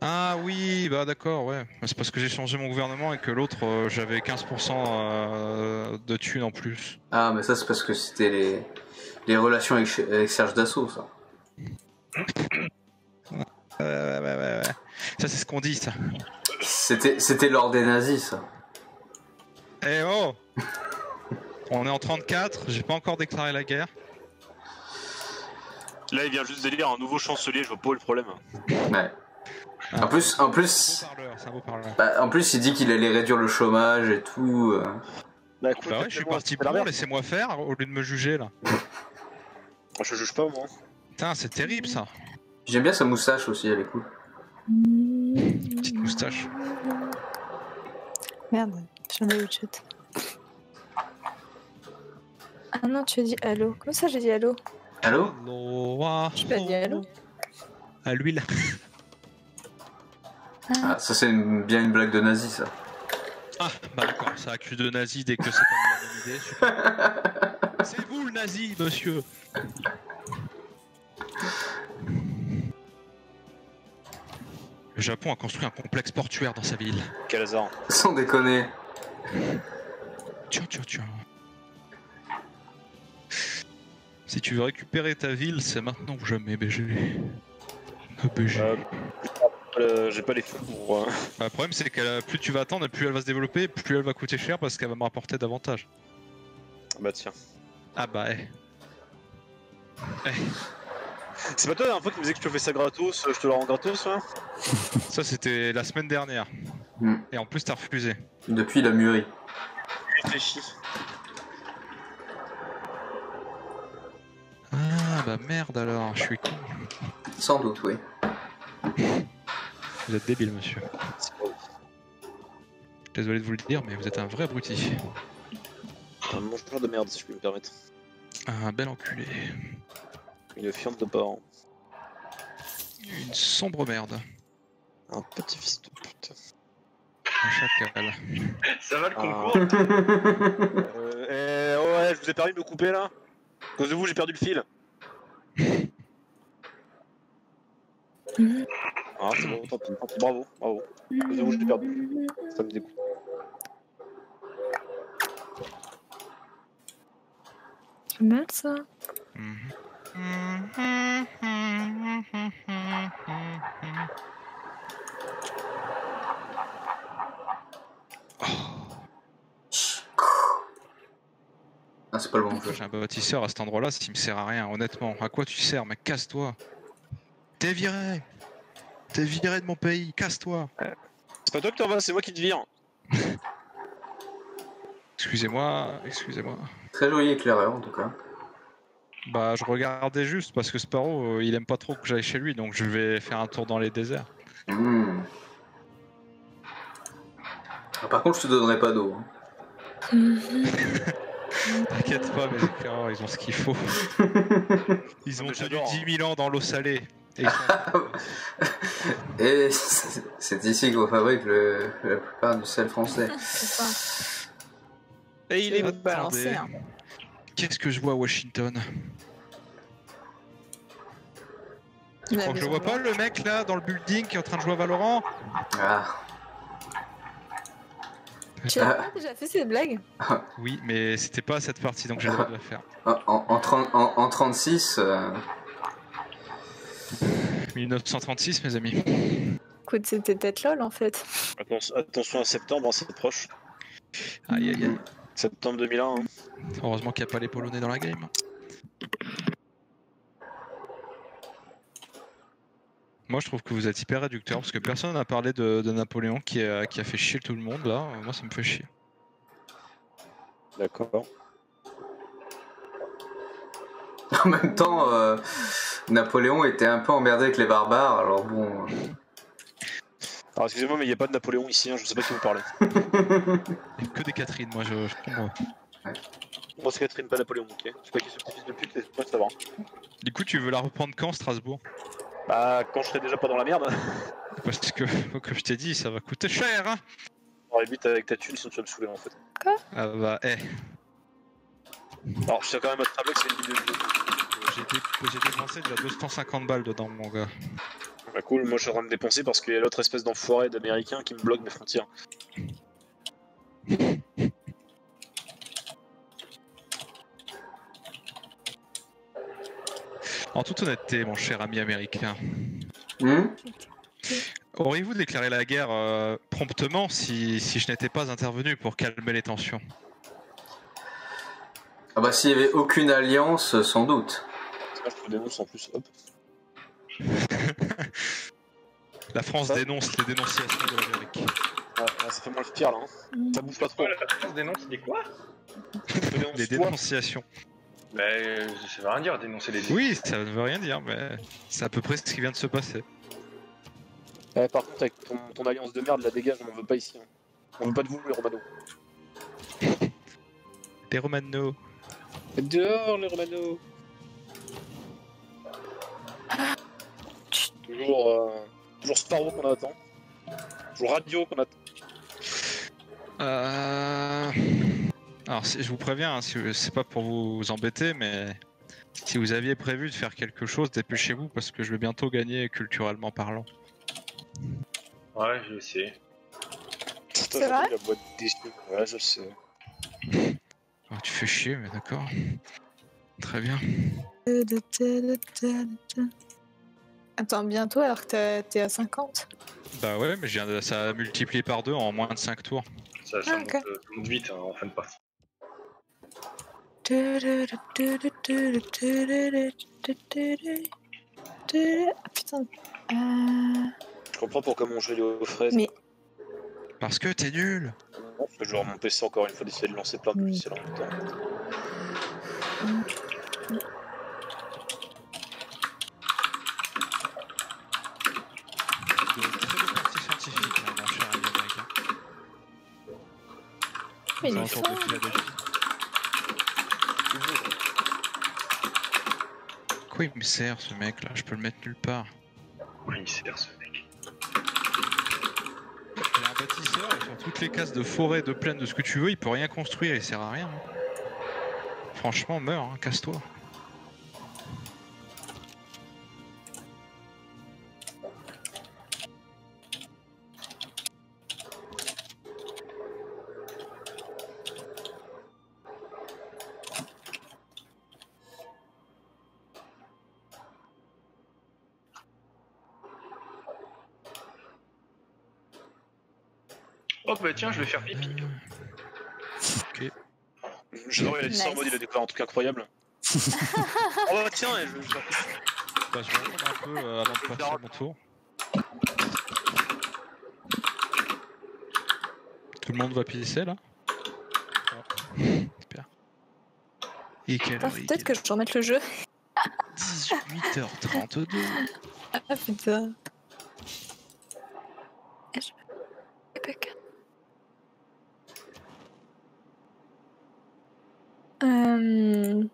Ah oui, bah d'accord, ouais. C'est parce que j'ai changé mon gouvernement et que l'autre, j'avais 15% de thunes en plus. Ah, mais ça, c'est parce que c'était les relations avec Serge Dassault, ça. Ouais. Ça, c'est ce qu'on dit, ça. C'était lors des nazis, ça. Eh oh! On est en 34, j'ai pas encore déclaré la guerre. Là, il vient juste d'élire un nouveau chancelier, je vois pas où est le problème. Ouais. Ah, En plus, c'est un beau parleur. en plus, il dit qu'il allait réduire le chômage et tout. Bah écoute, Bah ouais, je suis parti pour, laissez-moi faire au lieu de me juger là. Je juge pas, moi. Putain, c'est terrible ça. J'aime bien sa moustache aussi, elle est cool. Petite moustache. Merde, j'en ai eu le chat. Ah non, tu as dit allô. Comment ça j'ai dit allô? Allô? Je pas dit allô. À l'huile. Ah, ça, c'est bien une blague de nazi, ça. Ah, bah d'accord, ça accuse de nazi dès que c'est pas la même idée. Super. C'est vous le nazi, monsieur. Le Japon a construit un complexe portuaire dans sa ville. Quel hasard. Sans déconner. Tiens. Si tu veux récupérer ta ville, c'est maintenant ou jamais, BG. BG. J'ai pas les fonds pour... Bah, le problème, c'est que plus tu vas attendre, plus elle va se développer, plus elle va coûter cher parce qu'elle va me rapporter davantage. Bah tiens. Ah bah, C'est pas toi la dernière fois que tu me disais que tu fais ça gratos, je te le rends gratos, hein? Ça, c'était la semaine dernière. Et en plus, t'as refusé. Depuis, il a mûri. Réfléchis. Ah bah merde alors, je suis con. Sans doute, oui. Vous êtes débile, monsieur. Désolé de vous le dire, mais vous êtes un vrai abruti. Un mangeur de merde, si je puis me permettre. Un bel enculé. Une fiente de parent. Une sombre merde. Un petit fils de pute. Un chacal. Ça va le concours? Ouais, je vous ai permis de me couper là. À cause de vous, j'ai perdu le fil. Ah, c'est bon, tant pis. Bravo. À cause de vous, j'ai perdu. Ça me dégoûte. C'est mal ça. Ah, c'est pas le bon jeu. J'ai un bâtisseur à cet endroit-là, ça me sert à rien, honnêtement. À quoi tu sers? Mais casse-toi. T'es viré. T'es viré de mon pays, casse-toi. C'est pas toi que t'en vas, c'est moi qui te vire. Excusez-moi, excusez-moi. Très joli éclaireur en tout cas. Bah, je regardais juste parce que Sparrow, il aime pas trop que j'aille chez lui, donc je vais faire un tour dans les déserts. Mmh. Ah, par contre, je te donnerai pas d'eau. Hein. T'inquiète pas, mes éclaireurs, ils ont ce qu'il faut. Ils ont mais tenu j'adore, 10 000 ans dans l'eau salée. Et ils sont... Et c'est ici qu'on fabrique la plupart du sel français. C'est ça. Et il est Attendez. Balancé. Hein. Qu'est-ce que je vois à Washington? Tu crois que je vois pas le mec là dans le building qui est en train de jouer à Valorant? Ah. Tu as pas déjà fait cette blague? Oui, mais c'était pas cette partie donc j'ai le droit de la faire. En 36. 1936, mes amis. Écoute, c'était peut-être LOL en fait. Attention à septembre, hein, c'est proche. Aïe aïe aïe. Septembre 2001. Hein. Heureusement qu'il n'y a pas les Polonais dans la game. Moi je trouve que vous êtes hyper réducteur parce que personne n'a parlé de Napoléon qui a fait chier tout le monde là. Moi ça me fait chier. D'accord. En même temps, Napoléon était un peu emmerdé avec les barbares, alors bon. Alors excusez-moi, mais il n'y a pas de Napoléon ici, hein, je sais pas qui vous parlez. Il y a que des Catherine, moi je comprends. Moi c'est Catherine, pas Napoléon, ok. Je sais pas qui est ce petit fils de pute, laisse-moi savoir. Du coup tu veux la reprendre quand Strasbourg? Bah, quand je serai déjà pas dans la merde. Parce que, comme je t'ai dit, ça va coûter cher hein. On évite avec ta thune, sinon tu vas me saouler en fait. Ah bah, Alors je tiens quand même à te rappeler que c'est une vidéo. J'ai dépensé déjà 250 balles dedans, mon gars. Bah cool, moi je suis en train de dépenser parce qu'il y a l'autre espèce d'enfoiré d'américain qui me bloque mes frontières. En toute honnêteté, mon cher ami américain, auriez-vous déclaré la guerre promptement si je n'étais pas intervenu pour calmer les tensions? Ah bah s'il y avait aucune alliance, sans doute. Ça, je te dénonce en plus, hop. La France dénonce les dénonciations de l'Amérique. Ouais, ça fait moins le pire là, hein. Ça bouge pas trop. La France dénonce des quoi? Les dénonciations. Mais ça veut rien dire, dénoncer les dénonces. Oui, ça ne veut rien dire, mais c'est à peu près ce qui vient de se passer. Ouais, par contre, avec ton alliance de merde, la dégage, on en veut pas ici. Hein. On veut pas de vous, les Romano. Les Romano. Dehors, les Romano. Toujours Sparrow qu'on attend. Toujours Radio qu'on attend. Alors, je vous préviens, hein, c'est pas pour vous embêter, mais si vous aviez prévu de faire quelque chose, dépêchez-vous parce que je vais bientôt gagner culturellement parlant. Ouais, je sais. C'est vrai? La boîte déçue. Ouais, je sais. Oh, tu fais chier, mais d'accord. Très bien. Attends, bientôt alors que t'es à 50? Bah ouais, mais ça a multiplié par 2 en moins de 5 tours. Ça ok. monte vite hein, en fin de partie. Ah putain. Je comprends pourquoi mon jeu est aux fraises. Mais- Parce que t'es nul. Parce que je vais avoir mon PC encore une fois d'essayer de lancer plein de logiciels en même temps. Scientifique, hein, mon cher ami américain. Mais il est Autour de fort. Philadelphie. Quoi il me sert ce mec là? Je peux le mettre nulle part. Oui, il sert ce mec. Il y a un bâtisseur et sur toutes les cases de forêt, de plaine, de ce que tu veux, il peut rien construire, il sert à rien. Hein. Franchement, meurs, hein, casse-toi. Oh bah tiens, je vais faire pipi. Ok. J'adore, il a dit ça en Nice. mode il a découvert un truc incroyable. Oh bah tiens, je vais faire pipi. Bah, je vais attendre un peu avant de passer à mon tour. Tout le monde va pisser là? Et quelle Putain, heure faut il peut-être est que je remette le jeu. 18h32. Ah putain. Euh...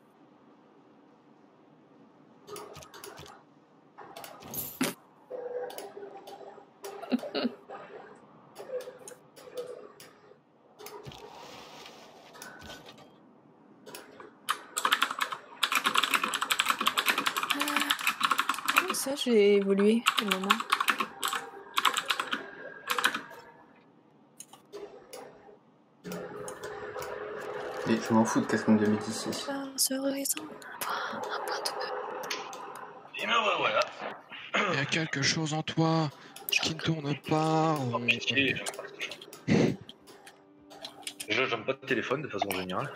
Comment ça j'ai évolué le moment? Et je m'en fous de Cascon de Médicis. Ce horizon, un point de... Et ben voilà. Il y a quelque chose en toi qui ne tourne pas. Par pitié, j'aime pas ce jeu. J'aime pas de téléphone de façon générale.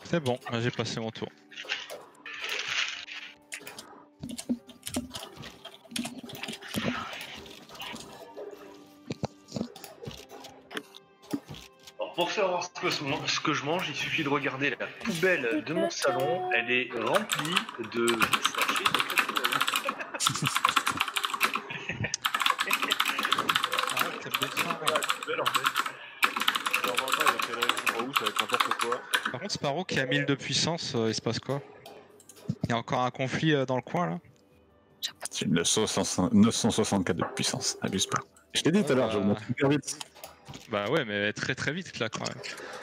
C'est bon, là, j'ai passé mon tour. Alors, pour savoir ce que je mange, il suffit de regarder la poubelle de mon salon. Elle est remplie de sachets de Coca-Cola. La poubelle, en fait. Par contre, Sparrow qui a 1000 de puissance, il se passe quoi? Il y a encore un conflit dans le coin là? J'ai 964 de puissance, abuse pas. Je t'ai dit tout à l'heure, je le monte super vite. Bah ouais, mais très très vite là quand même.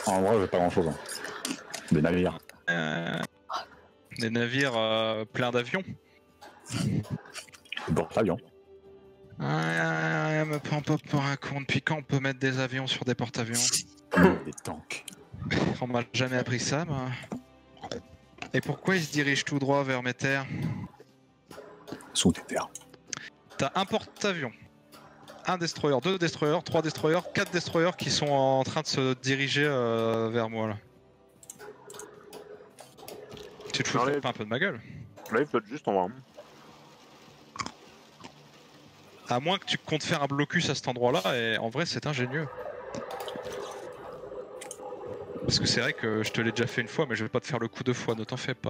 En vrai, j'ai pas grand chose. Hein. Des navires. Des navires pleins d'avions. Bon, avion. Me prends pas pour un con. Depuis quand on peut mettre des avions sur des porte-avions? Des tanks. On m'a jamais appris ça, moi. Et pourquoi ils se dirigent tout droit vers mes terres? Sous tes terres. T'as un porte-avions, un destroyer, 2 destroyers, 3 destroyers, 4 destroyers qui sont en train de se diriger vers moi là. Tu te fous pas un peu de ma gueule? Là, il flotte juste en bas. À moins que tu comptes faire un blocus à cet endroit-là, et en vrai c'est ingénieux. Parce que c'est vrai que je te l'ai déjà fait une fois, mais je vais pas te faire le coup 2 fois, ne t'en fais pas.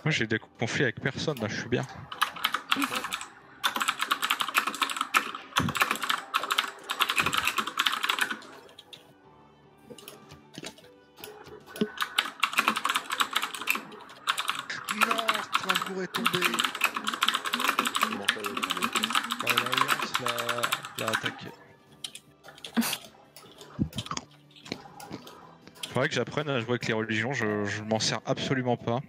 Moi j'ai des conflits avec personne, là je suis bien. Non, Strasbourg est tombé. L'Alliance l'a attaqué. Faudrait que j'apprenne à jouer avec les religions, je m'en sers absolument pas.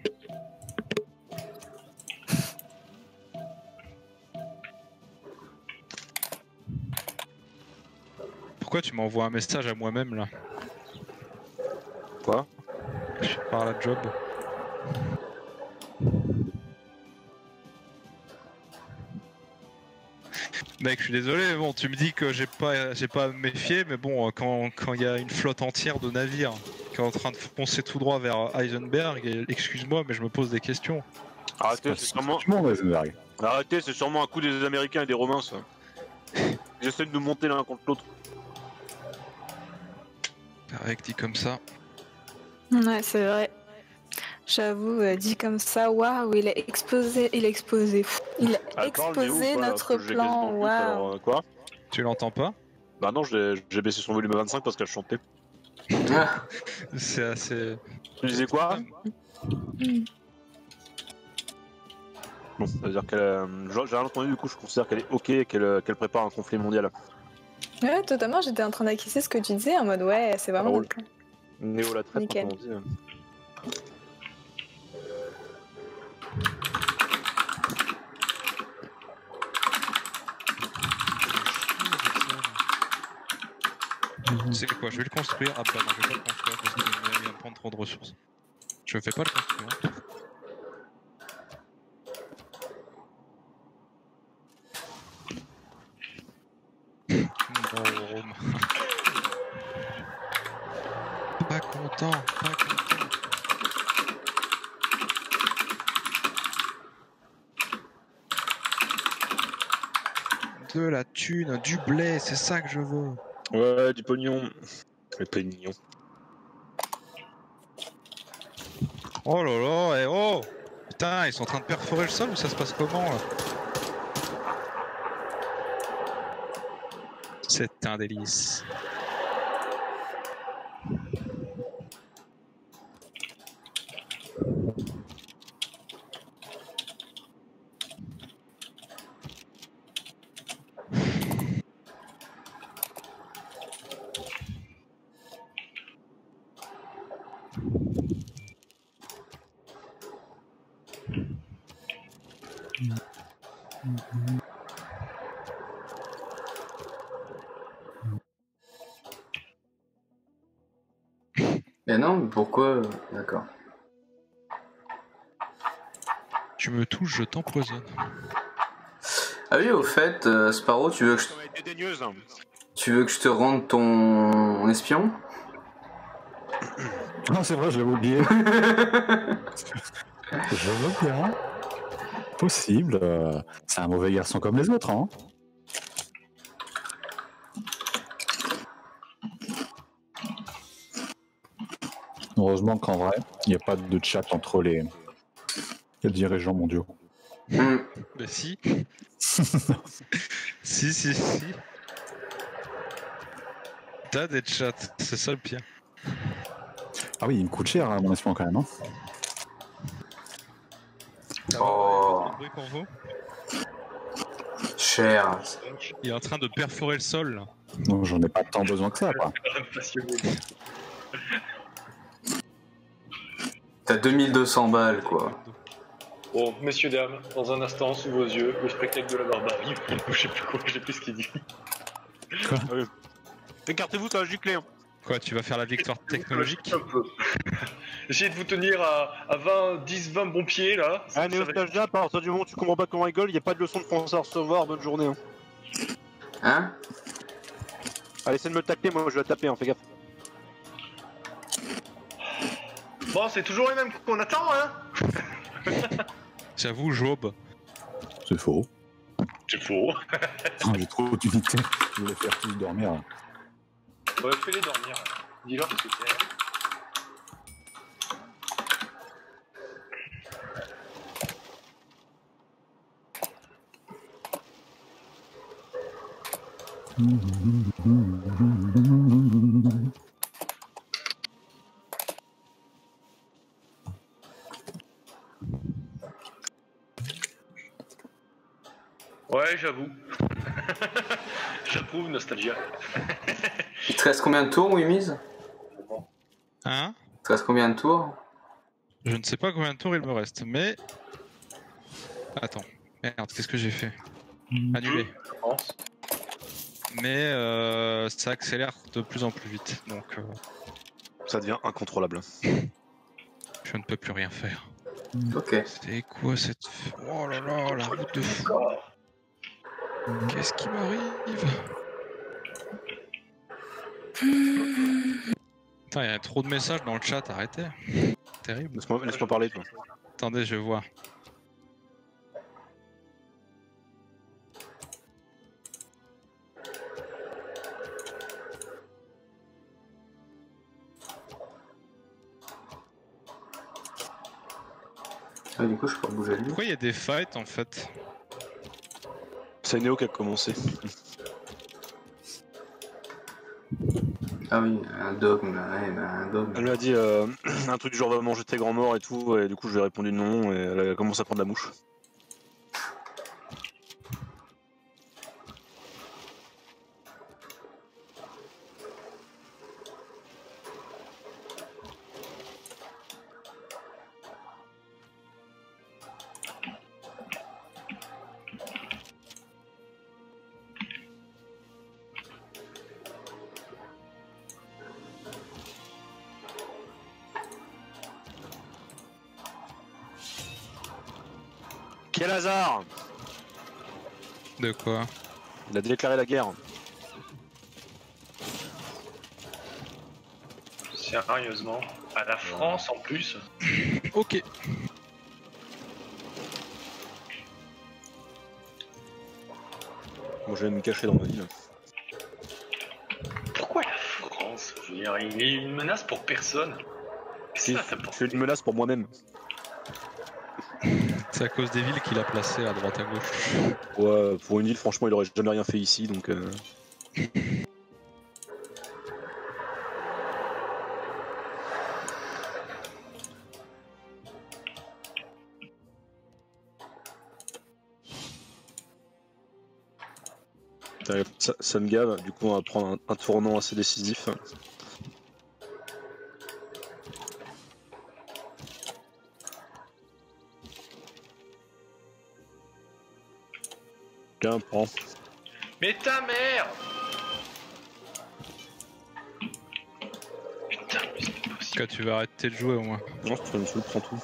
Pourquoi tu m'envoies un message à moi-même là? Quoi? Je pars à la job. Mec, je suis désolé, mais bon, tu me dis que j'ai pas à me méfier, mais bon, quand il y a une flotte entière de navires qui est en train de foncer tout droit vers Heisenberg, excuse-moi, mais je me pose des questions. Arrêtez, c'est sûrement... Heisenberg. Arrêtez, c'est sûrement un coup des Américains et des Romains, ça. Ils essaient de nous monter l'un contre l'autre. Avec dit comme ça. Ouais, c'est vrai. J'avoue, dit comme ça, waouh, il a exposé notre plan, waouh. Quoi? Tu l'entends pas? Bah non, j'ai baissé son volume à 25 parce qu'elle chantait. C'est assez... Tu disais quoi? Bon, ça veut dire qu'elle... j'ai rien entendu, du coup je considère qu'elle est ok et qu'elle prépare un conflit mondial. Ouais, totalement, j'étais en train d'acquiescer ce que tu disais, en mode ouais, c'est vraiment notre plan. Néo la traite, Nickel. comme on dit. C'est quoi? Je vais le construire. Ah bah non, je vais pas le construire parce qu'il va me prendre trop de ressources. Je vais pas le construire. Non, Rome. Pas content, pas content. De la thune, du blé, c'est ça que je veux. Ouais, du pognon. Le pays mignon. Oh là là, oh putain, ils sont en train de perforer le sol ou ça se passe comment là? C'est un délice. Mais non, mais pourquoi? D'accord. Tu me touches, je t'empoisonne. Ah oui, au fait, Sparrow, tu veux que je te rende ton espion? Non, c'est vrai, je l'avais oublié. Je veux bien. Possible. C'est un mauvais garçon comme les autres, hein. Heureusement qu'en vrai, il n'y a pas de chat entre les dirigeants mondiaux. Bah si. si. T'as des chats, c'est ça le pire. Ah oui, il me coûte cher, mon espion, quand même. Hein. Oh, Un bruit pour vous. cher. Il est en train de perforer le sol là. Donc j'en ai pas tant besoin que ça, quoi. T'as 2200 balles, quoi. Bon, messieurs, dames, dans un instant, sous vos yeux, le spectacle de la barbarie. Je sais plus quoi, je sais plus ce qu'il dit. Écartez-vous, ça va gicler. Hein. Quoi, tu vas faire la victoire technologique? Un peu. Essayez de vous tenir à 10-20 bons pieds, là. Ah, Néostalgia, à partir du moment où tu comprends pas comment rigole, il n'y a pas de leçon de français à recevoir, bonne journée. Hein. Hein? Allez, essaie de me taper, moi je vais la taper, hein, fais gaffe. Bon, c'est toujours les mêmes qu'on attend, hein. J'avoue, Job. C'est faux. C'est faux. J'ai trop d'unités. Je voulais faire tous dormir. Ouais, fais-les dormir. Dis-leur ce que c'est. Ouais, j'avoue. J'approuve, Nostalgia. Il te reste combien de tours, Wimiz? Hein? Il te reste combien de tours? Je ne sais pas combien de tours il me reste, mais... Attends, merde, qu'est-ce que j'ai fait? Annulé. Mais ça accélère de plus en plus vite, donc Ça devient incontrôlable. je ne peux plus rien faire. Ok. C'est quoi cette... Oh là là, la route de fou. Qu'est-ce qui m'arrive? Putain, il y a trop de messages dans le chat, arrêtez. Terrible. Laisse-moi parler, toi. Attendez, je vois. Ah, du coup, je peux pas bouger lui. Pourquoi il y a des fights en fait? C'est Néo qui a commencé. Ah oui, un dogme, ouais, bah, un dogme. Elle lui a dit un truc du genre va manger tes grands morts et tout, et du coup je lui ai répondu non, et elle a commencé à prendre la mouche. Quel hasard! De quoi? Il a déclaré la guerre. Sérieusement? À la France en plus? Ok. Moi je vais me cacher dans ma ville. Pourquoi la France? Je veux dire, il est une menace pour personne. Si, Ça, je fais une menace pour moi-même. C'est à cause des villes qu'il a placées à droite à gauche. Ouais, pour une ville, franchement, il aurait jamais rien fait ici, donc... Ça me gave, du coup on va prendre un tournant assez décisif. Tiens, prends. Mais ta mère! Putain, mais c'est pas possible. Quand tu vas arrêter de jouer au moins. Non, je me prends tout.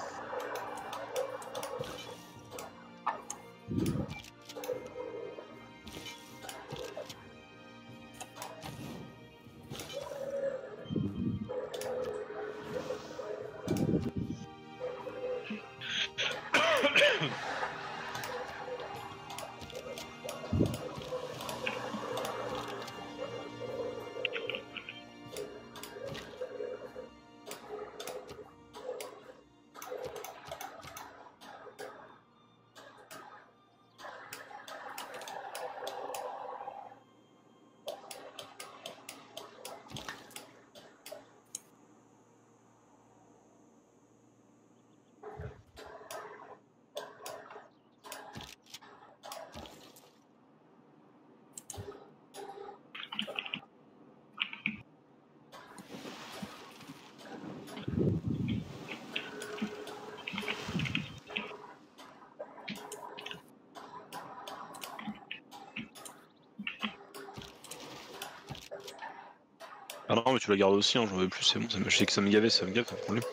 Ah non mais tu la gardes aussi, hein, j'en veux plus, c'est bon, je sais que ça me gave, pas de problème.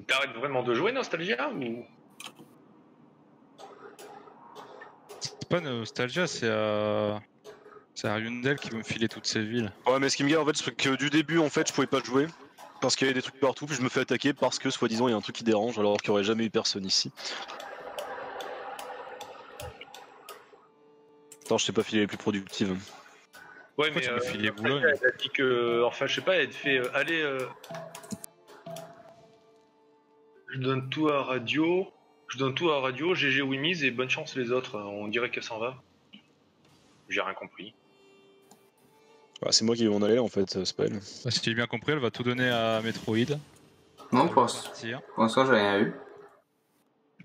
T'arrêtes vraiment de jouer Nostalgia ou... C'est pas Nostalgia, c'est Hyundai qui veut me filer toutes ces villes. Ouais mais ce qui me gave en fait c'est que du début en fait je pouvais pas jouer. Parce qu'il y avait des trucs partout, puis je me fais attaquer parce que soi-disant il y a un truc qui dérange alors qu'il n'y aurait jamais eu personne ici. Attends, je t'ai pas filé les plus productives. Ouais, Pourquoi mais tu me files les Boulogne elle a dit que, enfin, je sais pas, elle te fait, allez, je donne tout à radio, GG Wimiz et bonne chance les autres. On dirait qu'elle s'en va. J'ai rien compris. Bah, c'est moi qui vais m'en aller en fait, c'est pas elle. Bah, si j'ai bien compris, elle va tout donner à Metroid. Non, Elle pour va partir. l'instant, j'ai rien eu.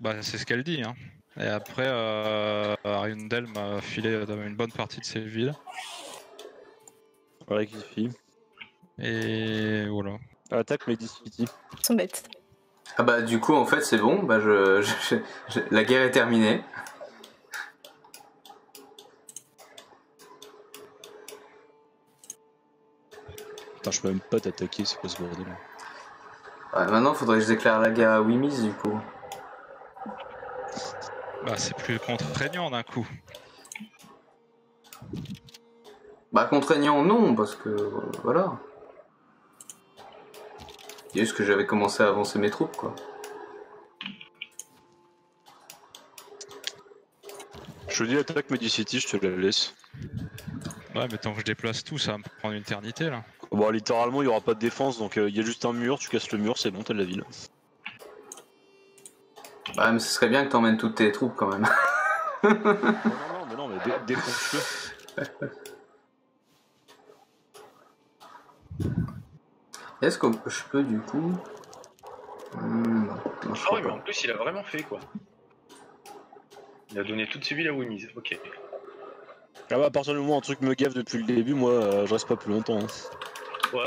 Bah, c'est ce qu'elle dit. Hein. Et après, Hyundai m'a filé une bonne partie de ses villes. Ouais, qui fille. Et voilà. Attaque Medicity. Ils sont bêtes. Ah bah du coup en fait c'est bon, bah la guerre est terminée. Putain, je peux même pas t'attaquer, c'est quoi ce bordel? Ouais, maintenant faudrait que je déclare la guerre à Wimiz du coup. Bah, c'est plus contraignant d'un coup. Bah contraignant non, parce que voilà. Il y a juste que j'avais commencé à avancer mes troupes quoi. Je dis attaque Medicity, je te la laisse. Ouais, mais tant que je déplace tout, ça va me prendre une éternité là. Bon, littéralement, il y aura pas de défense, donc il y a juste un mur, tu casses le mur, c'est bon, t'as de la ville. Bah mais ce serait bien que t'emmènes toutes tes troupes quand même. non, mais défonce-le. Est-ce que je peux du coup... non, je Ah oui, crois mais pas. en plus, il a vraiment fait quoi. Il a donné toutes ses villes à Wimiz, ok. Ah bah, à partir du moment où un truc me gaffe depuis le début, moi, je reste pas plus longtemps. Hein. Ouais,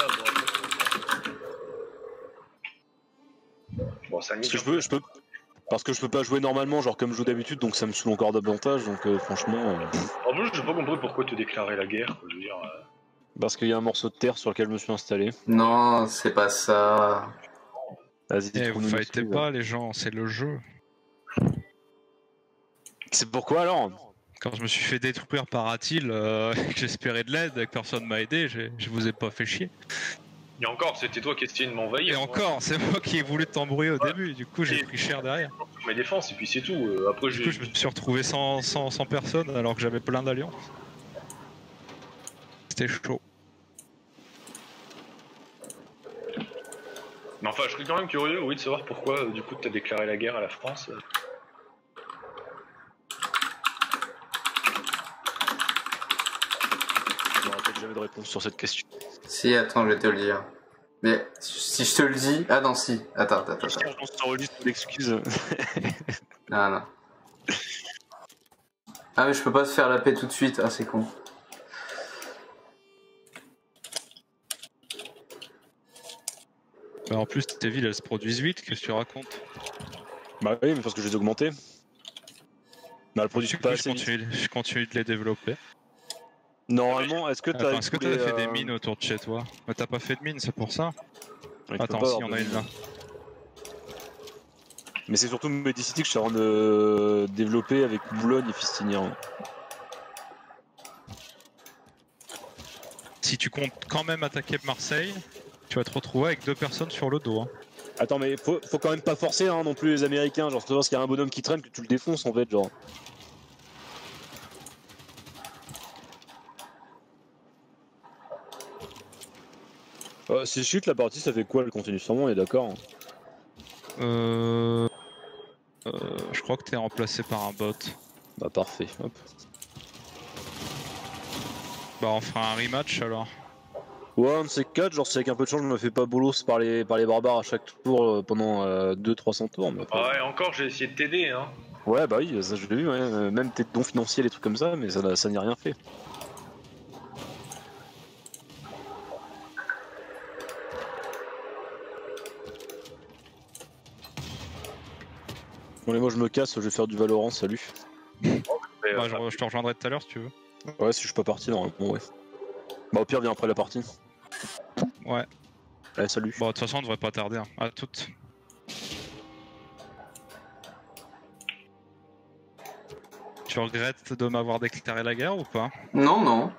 bon, ça Parce que parce que je peux pas jouer normalement, genre comme je joue d'habitude, donc ça me saoule encore davantage, donc franchement... En plus, j'ai pas compris pourquoi te déclarer la guerre, quoi, je veux dire... Parce qu'il y a un morceau de terre sur lequel je me suis installé. Non, c'est pas ça. Vas-y, Eh, trouve-nous vous une fightez excuse. pas les gens, c'est le jeu. C'est pourquoi alors? Quand je me suis fait détruire par Atil, que j'espérais de l'aide et que personne m'a aidé, je vous ai pas fait chier. Et encore, c'était toi qui essayais de m'envahir. Et encore, c'est moi qui ai voulu t'embrouiller au début, du coup j'ai pris cher derrière. Mes défenses, et puis c'est tout. Après, Du coup je me suis retrouvé sans personne alors que j'avais plein d'alliances. C'était chaud. Mais enfin, je serais quand même curieux, oui, de savoir pourquoi, du coup, t'as déclaré la guerre à la France. Je me rappelle jamais de réponse sur cette question. Si, attends, je vais te le dire. Mais si je te le dis... Ah non, si. Attends. Je pense que tu enregistres l'excuse. Non. Ah mais je peux pas se faire la paix tout de suite. Ah c'est con. Bah en plus tes villes elles se produisent vite, qu'est-ce que tu racontes? Bah oui, mais parce que je les ai augmentées. Bah elles produisent pas assez vite. Je continue de les développer. Normalement, est-ce que t'as Attends, est-ce que t'as fait des mines autour de chez toi? Bah t'as pas fait de mines, c'est pour ça? Ouais, attends, si, on a une là. Mais c'est surtout Medicity que je suis en train de développer avec Boulogne et Fistinian. Si tu comptes quand même attaquer Marseille, tu vas te retrouver avec 2 personnes sur le dos. Hein. Attends, mais faut quand même pas forcer hein, non plus les Américains. Genre, c'est parce qu'il y a un bonhomme qui traîne que tu le défonces en fait, genre. Si je chute la partie, ça fait quoi le continu? Sûrement, on est d'accord. Je crois que t'es remplacé par un bot. Bah parfait, hop. Bah on fera un rematch alors. Ouais, un de ces 4, genre c'est avec un peu de chance, je me fais pas bolos par les barbares à chaque tour pendant 200-300 tours. Mais après... Ouais, encore j'ai essayé de t'aider, hein. Ouais, bah oui, ça je l'ai vu, ouais. Même tes dons financiers, les trucs comme ça, mais ça n'y a rien fait. Bon, allez, moi je me casse, je vais faire du Valorant, salut. Bah, je te rejoindrai tout à l'heure si tu veux. Ouais, si je suis pas parti, normalement, ouais. Bah, au pire, viens après la partie. Ouais. Allez, salut. Bon, de toute façon, on devrait pas tarder. Hein. À toutes. Tu regrettes de m'avoir déclaré la guerre ou pas? Non.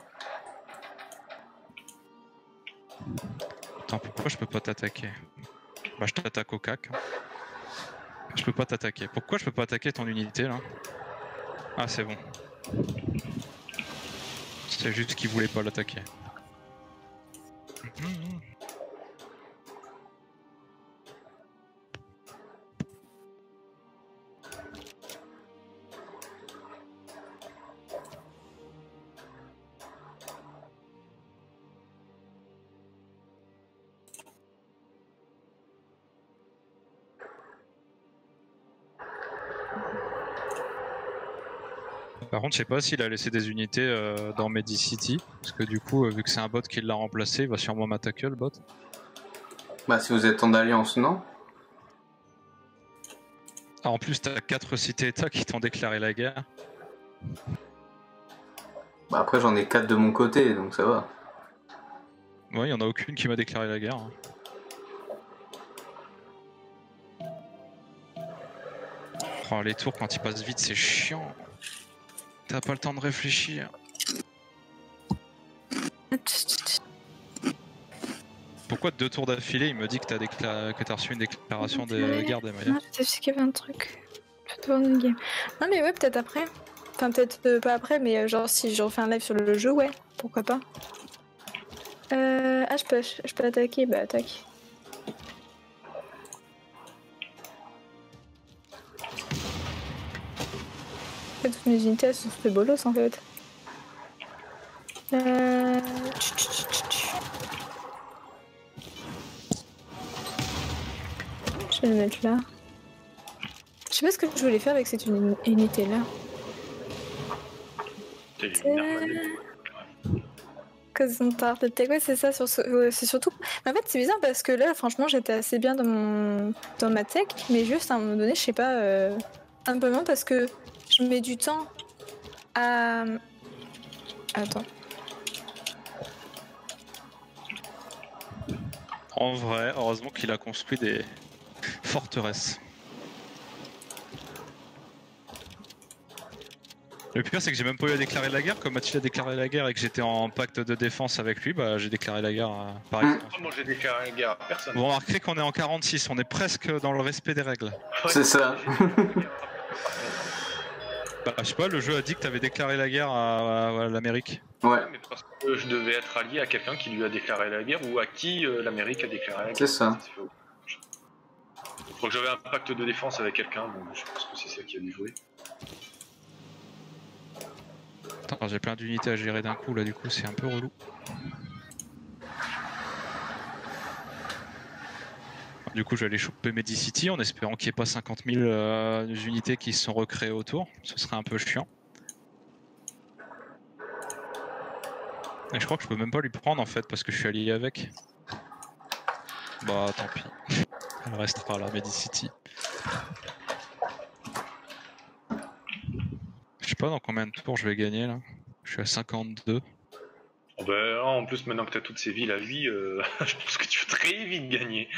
Attends, pourquoi je peux pas t'attaquer? Bah, je t'attaque au cac. Je peux pas t'attaquer. Pourquoi je peux pas attaquer ton unité là? Ah, c'est bon. C'est juste qu'il voulait pas l'attaquer. Par contre, je sais pas s'il a laissé des unités dans Medicity, parce que du coup, vu que c'est un bot qui l'a remplacé, il va sûrement m'attaquer le bot. Bah si vous êtes en alliance, non? Ah, en plus, t'as 4 cités-états qui t'ont déclaré la guerre. Bah après j'en ai 4 de mon côté, donc ça va. Ouais, y'en a aucune qui m'a déclaré la guerre. Oh, les tours quand ils passent vite, c'est chiant. T'as pas le temps de réfléchir. Pourquoi 2 tours d'affilée, il me dit que t'as reçu une déclaration de guerre des Mayas? Non, j'ai skippé un truc. Je dois une game. Non mais ouais, peut-être après. Enfin peut-être pas après, mais genre si je refais un live sur le jeu, ouais, pourquoi pas. Ah je peux attaquer, bah attaque. Toutes mes unités elles sont fait bolos en fait. Je vais le mettre là. Je sais pas ce que je voulais faire avec cette unité là. Cause on part de ouais, c'est ça, c'est surtout. Mais en fait, c'est bizarre parce que là, franchement, j'étais assez bien dans ma tech, mais juste à un moment donné, je sais pas, un peu moins parce que je mets du temps à. Attends. En vrai, heureusement qu'il a construit des forteresses. Le pire, c'est que j'ai même pas eu à déclarer la guerre. Comme Mathilde a déclaré la guerre et que j'étais en pacte de défense avec lui, bah j'ai déclaré la guerre par extension. Moi j'ai déclaré la guerre à personne. Vous remarquerez qu'on est en 46, on est presque dans le respect des règles. Ouais, C'est ça. Bah, je sais pas, le jeu a dit que t'avais déclaré la guerre à l'Amérique. Ouais, Mais parce que je devais être allié à quelqu'un qui lui a déclaré la guerre ou à qui l'Amérique a déclaré la guerre. c'est ça. Je crois que j'avais un pacte de défense avec quelqu'un, donc je pense que c'est ça qui a dû jouer. Attends, j'ai plein d'unités à gérer d'un coup là, du coup c'est un peu relou. Du coup je vais aller choper Medicity en espérant qu'il n'y ait pas 50 000 unités qui se sont recréées autour, ce serait un peu chiant. Et je crois que je peux même pas lui prendre en fait parce que je suis allié avec. Bah tant pis, elle restera là, Medicity. Je sais pas dans combien de tours je vais gagner là. Je suis à 52. Oh bah, en plus, maintenant que t'as toutes ces villes à lui, je pense que tu vas très vite gagner.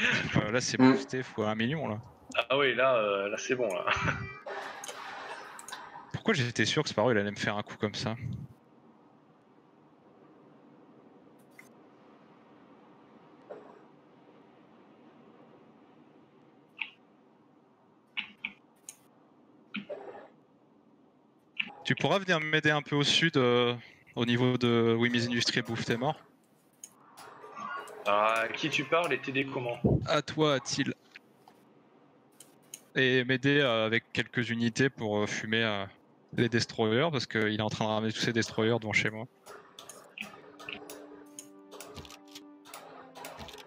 Là c'est boosté fois 1 million là. Ah oui, là c'est bon là. Pourquoi j'étais sûr que Sparrow il allait me faire un coup comme ça? Tu pourras venir m'aider un peu au sud au niveau de Wimis Industries et Bouffe tes morts? À qui tu parles et t'aider comment? À toi, Atil. Et m'aider avec quelques unités pour fumer les destroyers parce qu'il est en train de ramener tous ces destroyers devant chez moi.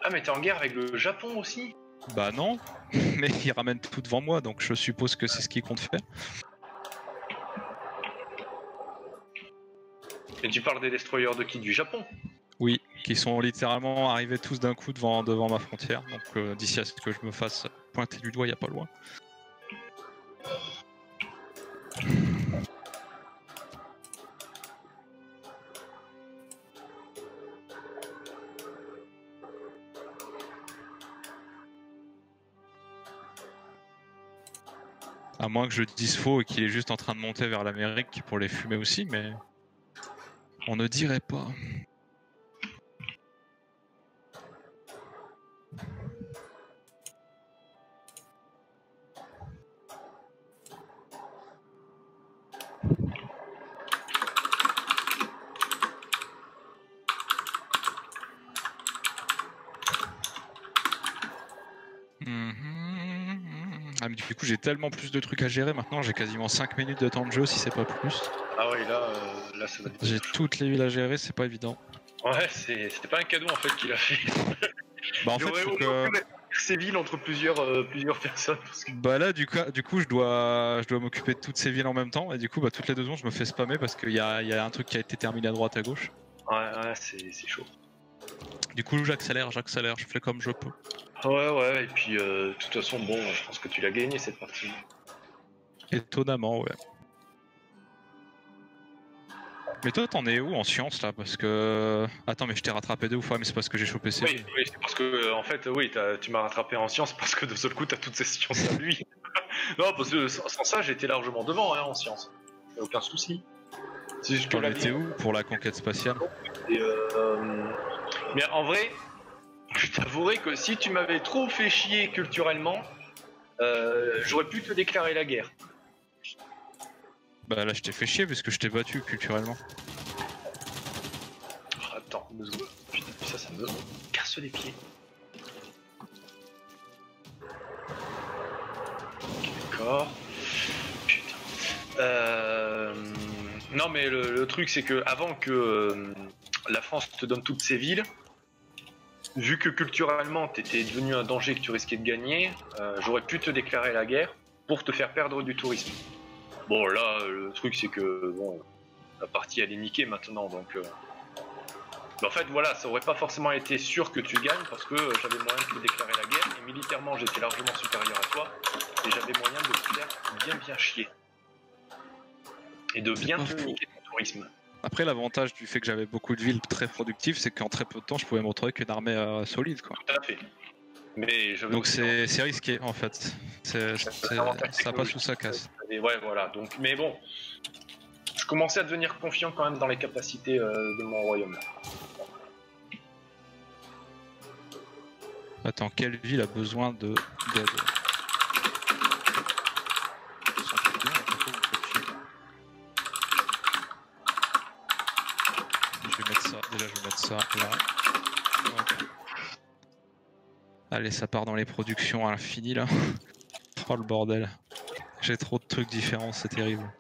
Ah mais t'es en guerre avec le Japon aussi? Bah non, mais il ramène tout devant moi donc je suppose que c'est ce qu'il compte faire. Et tu parles des destroyers de qui? Du Japon? Oui, qui sont littéralement arrivés tous d'un coup devant ma frontière. Donc d'ici à ce que je me fasse pointer du doigt, il n'y a pas loin. À moins que je dise faux et qu'il est juste en train de monter vers l'Amérique pour les fumer aussi, mais on ne dirait pas. Ah mais du coup j'ai tellement plus de trucs à gérer maintenant, j'ai quasiment 5 minutes de temps de jeu si c'est pas plus. Ah ouais, là ça va être... J'ai toutes les villes à gérer, c'est pas évident. Ouais, c'était pas un cadeau en fait qu'il a fait. Bah en fait faut que... ces villes entre plusieurs personnes. Parce que... Bah là du coup je dois m'occuper de toutes ces villes en même temps et du coup bah toutes les 2 secondes je me fais spammer parce qu'il y a un truc qui a été terminé à droite à gauche. Ouais, c'est chaud. Du coup j'accélère, je fais comme je peux. Ouais, et puis de toute façon, bon, je pense que tu l'as gagné cette partie. Étonnamment, ouais. Mais toi, t'en es où en sciences là? Parce que. Attends, mais je t'ai rattrapé 2 fois, mais c'est parce que j'ai chopé ces. Oui, c'est parce que, en fait, oui, tu m'as rattrapé en sciences parce que de seul coup, t'as toutes ces sciences à lui. Non, parce que sans ça, j'étais largement devant en sciences. Y'a aucun souci. C'est juste que là. T'es où pour la conquête spatiale? Mais en vrai. Je t'avouerai que si tu m'avais trop fait chier culturellement, j'aurais pu te déclarer la guerre. Bah là je t'ai fait chier parce que je t'ai battu culturellement. Oh, attends, 2 secondes. Putain, ça me casse les pieds. Ok, d'accord. Putain. Non mais le truc c'est que avant que la France te donne toutes ces villes, vu que culturellement t'étais devenu un danger que tu risquais de gagner, j'aurais pu te déclarer la guerre pour te faire perdre du tourisme. Bon là, le truc c'est que bon, la partie elle est niquée maintenant donc... Mais en fait voilà, ça aurait pas forcément été sûr que tu gagnes parce que j'avais moyen de te déclarer la guerre et militairement j'étais largement supérieur à toi et j'avais moyen de te faire bien chier. Et de bien te niquer ton tourisme. Après, l'avantage du fait que j'avais beaucoup de villes très productives, c'est qu'en très peu de temps, je pouvais me retrouver avec une armée solide, quoi. Tout à fait. Mais donc c'est risqué, en fait. Ça passe ou ça casse. Ouais, voilà. Donc, mais bon, commençais à devenir confiant quand même dans les capacités de mon royaume. Là. Attends, quelle ville a besoin d'aide? Je vais mettre ça, déjà je vais mettre ça là. Hop. Allez, ça part dans les productions à l'infini là. Oh le bordel. J'ai trop de trucs différents, c'est terrible.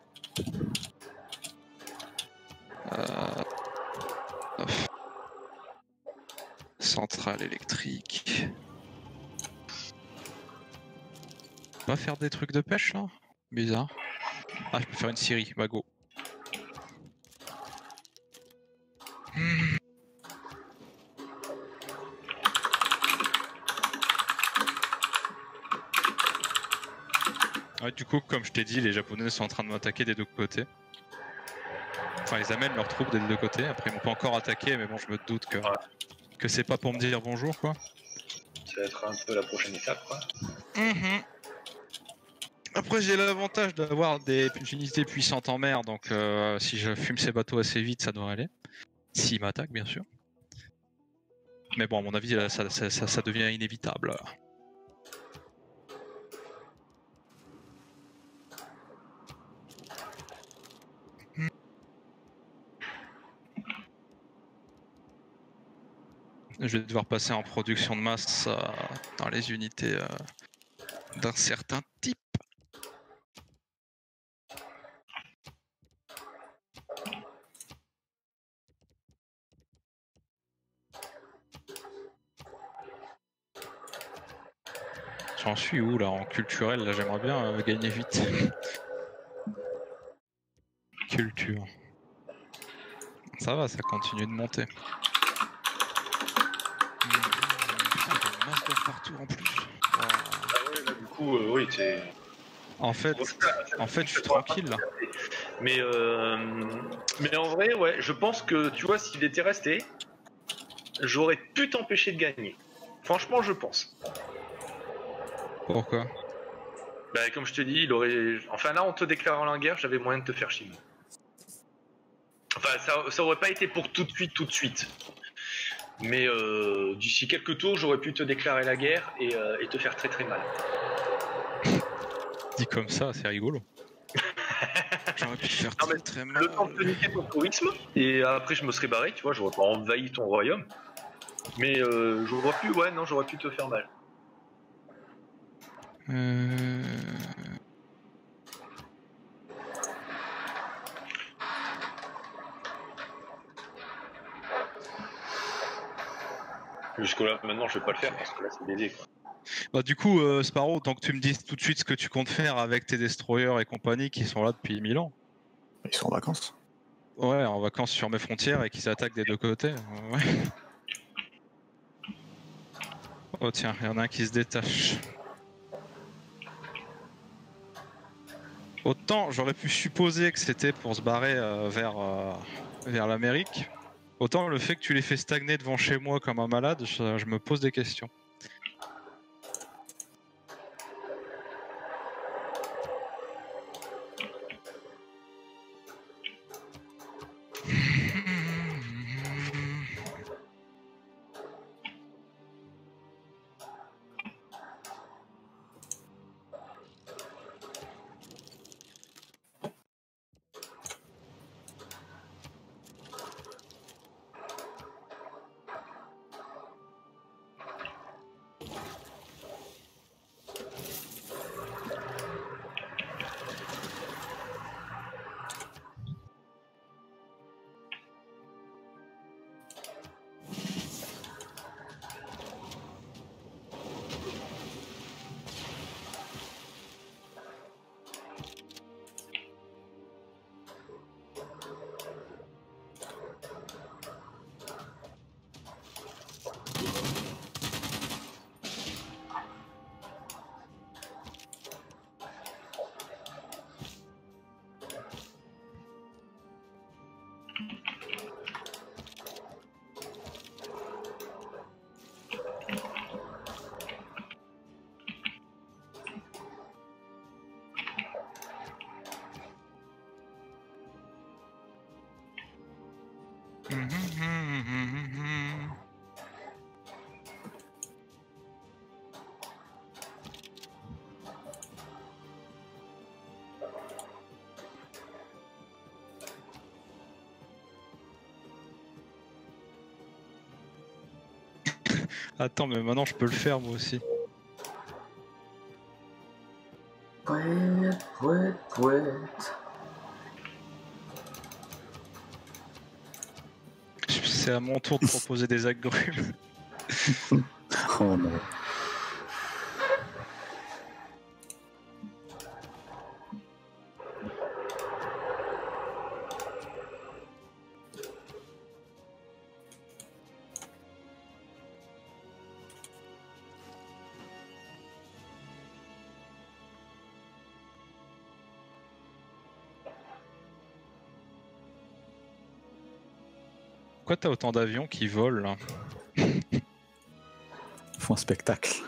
Hop. Centrale électrique. On va faire des trucs de pêche là? Bizarre. Ah, je peux faire une scierie, bah go. Ouais, du coup, comme je t'ai dit, les Japonais sont en train de m'attaquer des deux côtés. Enfin, ils amènent leurs troupes des deux côtés. Après, ils m'ont pas encore attaqué, mais bon, je me doute que c'est pas pour me dire bonjour, quoi. Ça va être un peu la prochaine étape, quoi. Après, j'ai l'avantage d'avoir des unités puissantes en mer, donc si je fume ces bateaux assez vite, ça devrait aller. S'ils m'attaquent, bien sûr. Mais bon, à mon avis, là, ça devient inévitable. Je vais devoir passer en production de masse dans les unités d'un certain type. J'en suis où là en culturel? Là, j'aimerais bien gagner vite. Culture. Ça va, ça continue de monter. Putain, il y a une masse d'or partout en plus. Wow. Ah ouais, là, du coup, oui, c'est... En fait, je suis tranquille là. Mais en vrai, ouais, je pense que, tu vois, s'il était resté, j'aurais pu t'empêcher de gagner. Franchement, je pense. Pourquoi? Bah, comme je te dis, il aurait... Enfin, là, en te déclarant la guerre, j'avais moyen de te faire chier. Enfin, ça aurait pas été pour tout de suite. Mais d'ici quelques tours, j'aurais pu te déclarer la guerre et te faire très très mal. Dit comme ça, c'est rigolo. J'aurais pu faire Non, mais très mal. le temps de te niquer ton tourisme, et après je me serais barré, tu vois, j'aurais pas envahi ton royaume. Mais j'aurais pu, ouais, non, j'aurais pu te faire mal. Jusque-là, maintenant, je vais pas le faire parce que là, c'est baisé, quoi. Bah, du coup, Sparrow, tant que tu me dises tout de suite ce que tu comptes faire avec tes destroyers et compagnie qui sont là depuis 1000 ans. Ils sont en vacances. Ouais, en vacances sur mes frontières et qui s'attaquent des deux côtés. Ouais. Oh tiens, il y en a un qui se détache. Autant j'aurais pu supposer que c'était pour se barrer vers l'Amérique, autant le fait que tu les fais stagner devant chez moi comme un malade, je me pose des questions. Attends, mais maintenant je peux le faire moi aussi. Poète, poète, poète. C'est à mon tour de proposer des agrumes. Oh non. Pourquoi t'as autant d'avions qui volent là? Ils font un spectacle.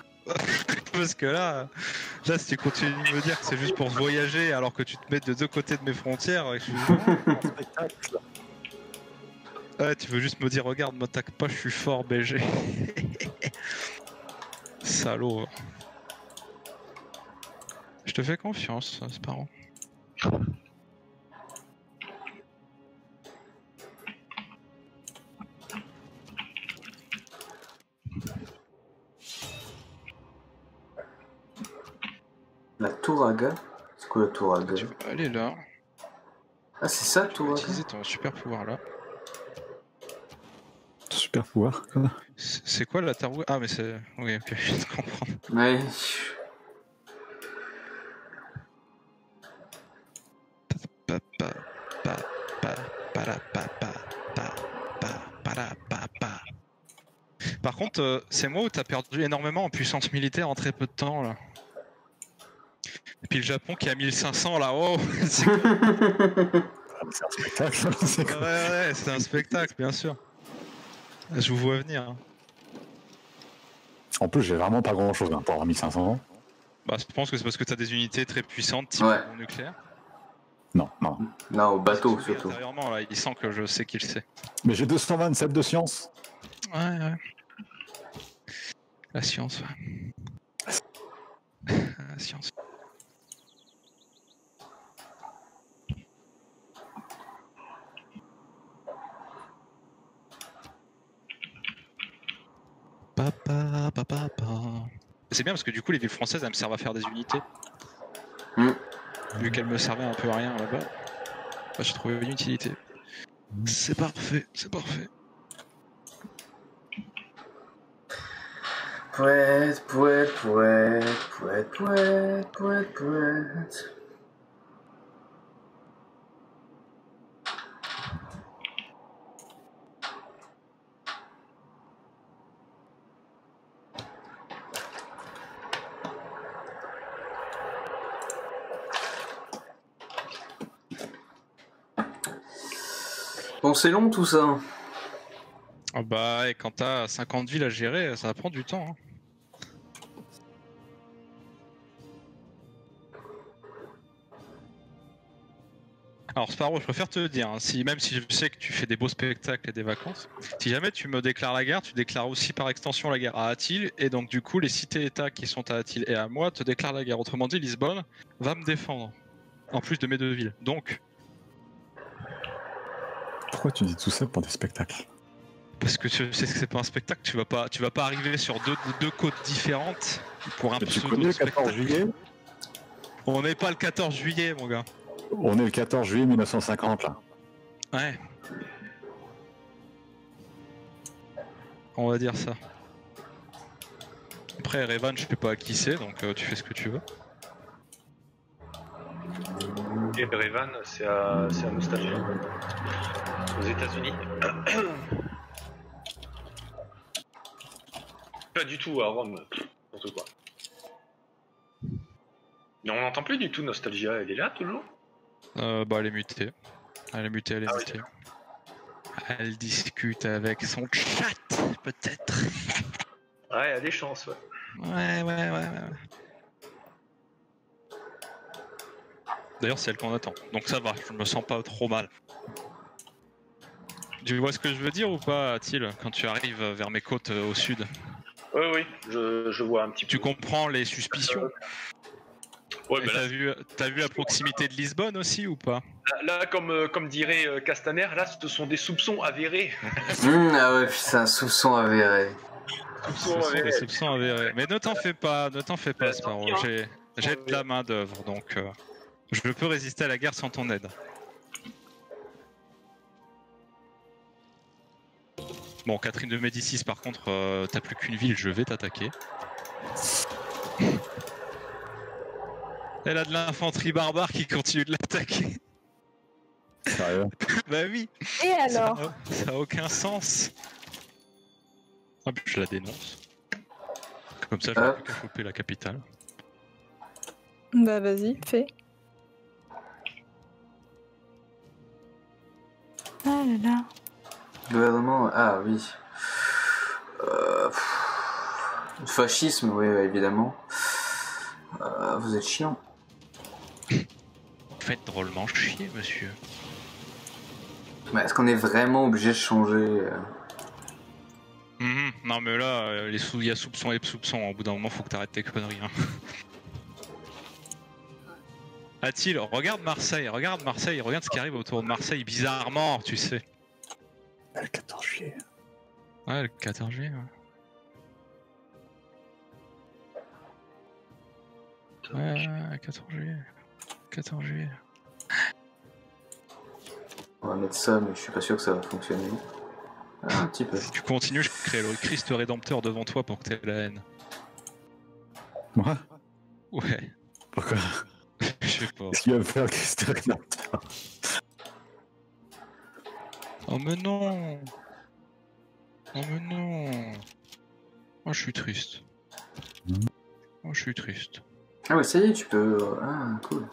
Parce que là, si tu continues de me dire que c'est juste pour voyager alors que tu te mets de deux côtés de mes frontières, ouais, tu veux juste me dire, regarde, m'attaque pas, je suis fort BG. Salaud. Je te fais confiance, c'est pas grave. La Touraga? C'est quoi la Touraga? Tu peux aller là, Ah, c'est ça, tu peux Touraga? utiliser ton super pouvoir là. Super pouvoir, quoi. C'est quoi la tarouga? Ah mais c'est... Oui, ok, je viens de comprendre. Ouais. Par contre, c'est moi où t'as perdu énormément en puissance militaire en très peu de temps là. Et puis le Japon qui a 1500 là, oh c'est C'est un spectacle. C'est quoi? ouais, c'est un spectacle, bien sûr. Je vous vois venir. Hein. En plus, j'ai vraiment pas grand chose pour avoir 1500 ans. Bah, je pense que c'est parce que t'as des unités très puissantes, type Ouais. nucléaire. Non, non. Non, au bateau, Celui surtout. Intérieurement, là, il sent que je sais qu'il sait. Mais j'ai 227 de science. Ouais. La science, ouais. La science. Papa. C'est bien parce que du coup les villes françaises elles me servent à faire des unités. Vu qu'elles me servaient un peu à rien là-bas, bah, j'ai trouvé une utilité. C'est parfait, c'est parfait. Poète, poète, poète, poète, poète, poète, poète. Bon, c'est long tout ça. Ah bah, et quand t'as 50 villes à gérer, ça va prendre du temps. Hein. Alors Sparrow, je préfère te dire, hein, même si je sais que tu fais des beaux spectacles et des vacances, si jamais tu me déclares la guerre, tu déclares aussi par extension la guerre à Atil, et donc du coup les cités-états qui sont à Atil et à moi te déclarent la guerre. Autrement dit, Lisbonne va me défendre, en plus de mes deux villes. Donc... Pourquoi tu dis tout ça pour des spectacles? Parce que tu sais que c'est pas un spectacle, tu vas pas arriver sur deux côtes différentes pour un Tu pseudo connais le spectacle. 14 juillet? On n'est pas le 14 juillet, mon gars. On est le 14 juillet 1950 là. Ouais. On va dire ça. Après, Revan, je sais pas qui c'est, donc tu fais ce que tu veux. Et Revan, c'est à Nostalgie. Aux États-Unis. Pas du tout à Rome. N'importe quoi. Mais on n'entend plus du tout Nostalgia, elle est là toujours? Bah, elle est mutée. Elle est mutée. Oui. Elle discute avec son chat, peut-être. Ouais, elle a des chances, ouais. Ouais. D'ailleurs, c'est elle qu'on attend. Donc ça va, je me sens pas trop mal. Tu vois ce que je veux dire ou pas, Atil, quand tu arrives vers mes côtes au sud? Oui, je vois un petit peu. Tu comprends les suspicions? Ouais, Et bah t'as vu la proximité de Lisbonne aussi ou pas? là, comme dirait Castaner, là, ce sont des soupçons avérés. Ah ouais, putain, soupçon avéré. Soupçon Ce sont des avéré. soupçons avérés. Mais ne t'en fais pas, Sparrow. tant pis, J'ai de la main d'œuvre, donc je peux résister à la guerre sans ton aide. Bon, Catherine de Médicis, par contre, t'as plus qu'une ville, je vais t'attaquer. Elle a de l'infanterie barbare qui continue de l'attaquer. Sérieux? Bah oui. Et alors? Ça a aucun sens. Hop, je la dénonce. Comme ça, je n'ai plus qu'à choper la capitale. Bah vas-y, fais. Ah là là. Gouvernement, ah oui. Fascisme, oui, évidemment. Vous êtes chiant. Faites drôlement chier, monsieur. Mais est-ce qu'on est vraiment obligé de changer Non mais là, il y a soupçons et soupçons. Au bout d'un moment, faut que t'arrêtes tes conneries. Hein. Attila, regarde Marseille, regarde ce qui arrive autour de Marseille, bizarrement, tu sais. Le 14 juillet. Ouais, le 14 juillet, ouais. Ouais, 14 juillet. 14 juillet. On va mettre ça, mais je suis pas sûr que ça va fonctionner. Ah, un petit peu. Si tu continues, je crée le Christ rédempteur devant toi pour que t'aies la haine. Moi? Ouais, Pourquoi? je sais pas. Qu'est-ce qu'il va faire, Christ Rédempteur? Oh mais non. Oh mais non. Oh je suis triste. Oh je suis triste. Ah ouais, ça y est, tu peux... Ah, cool.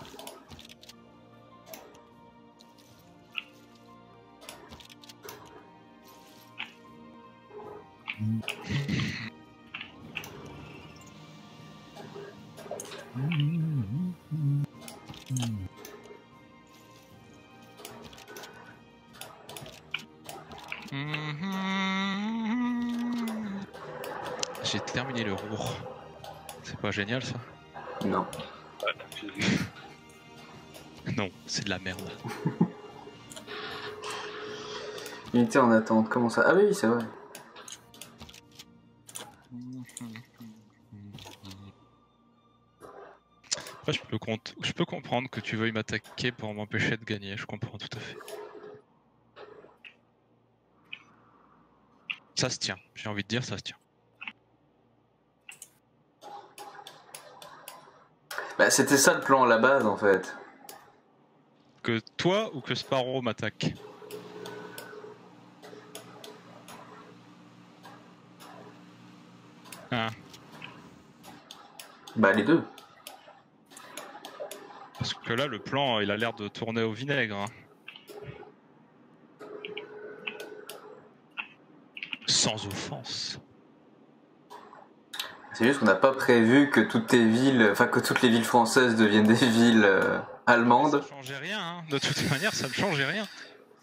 J'ai terminé le Rour. C'est pas génial ça? Non. Non, c'est de la merde. Unité en attente, comment ça? Ah oui, c'est vrai. Après, je peux comprendre que tu veuilles m'attaquer pour m'empêcher de gagner, je comprends tout à fait. Ça se tient, j'ai envie de dire ça se tient. Bah, c'était ça le plan à la base, en fait. Que toi ou que Sparrow m'attaque? Hein? Bah, les deux. Parce que là, le plan, il a l'air de tourner au vinaigre. Hein. Sans offense. C'est juste qu'on n'a pas prévu que toutes les villes françaises deviennent des villes allemandes. Ça ne changeait rien, hein. De toute manière, ça ne changeait rien.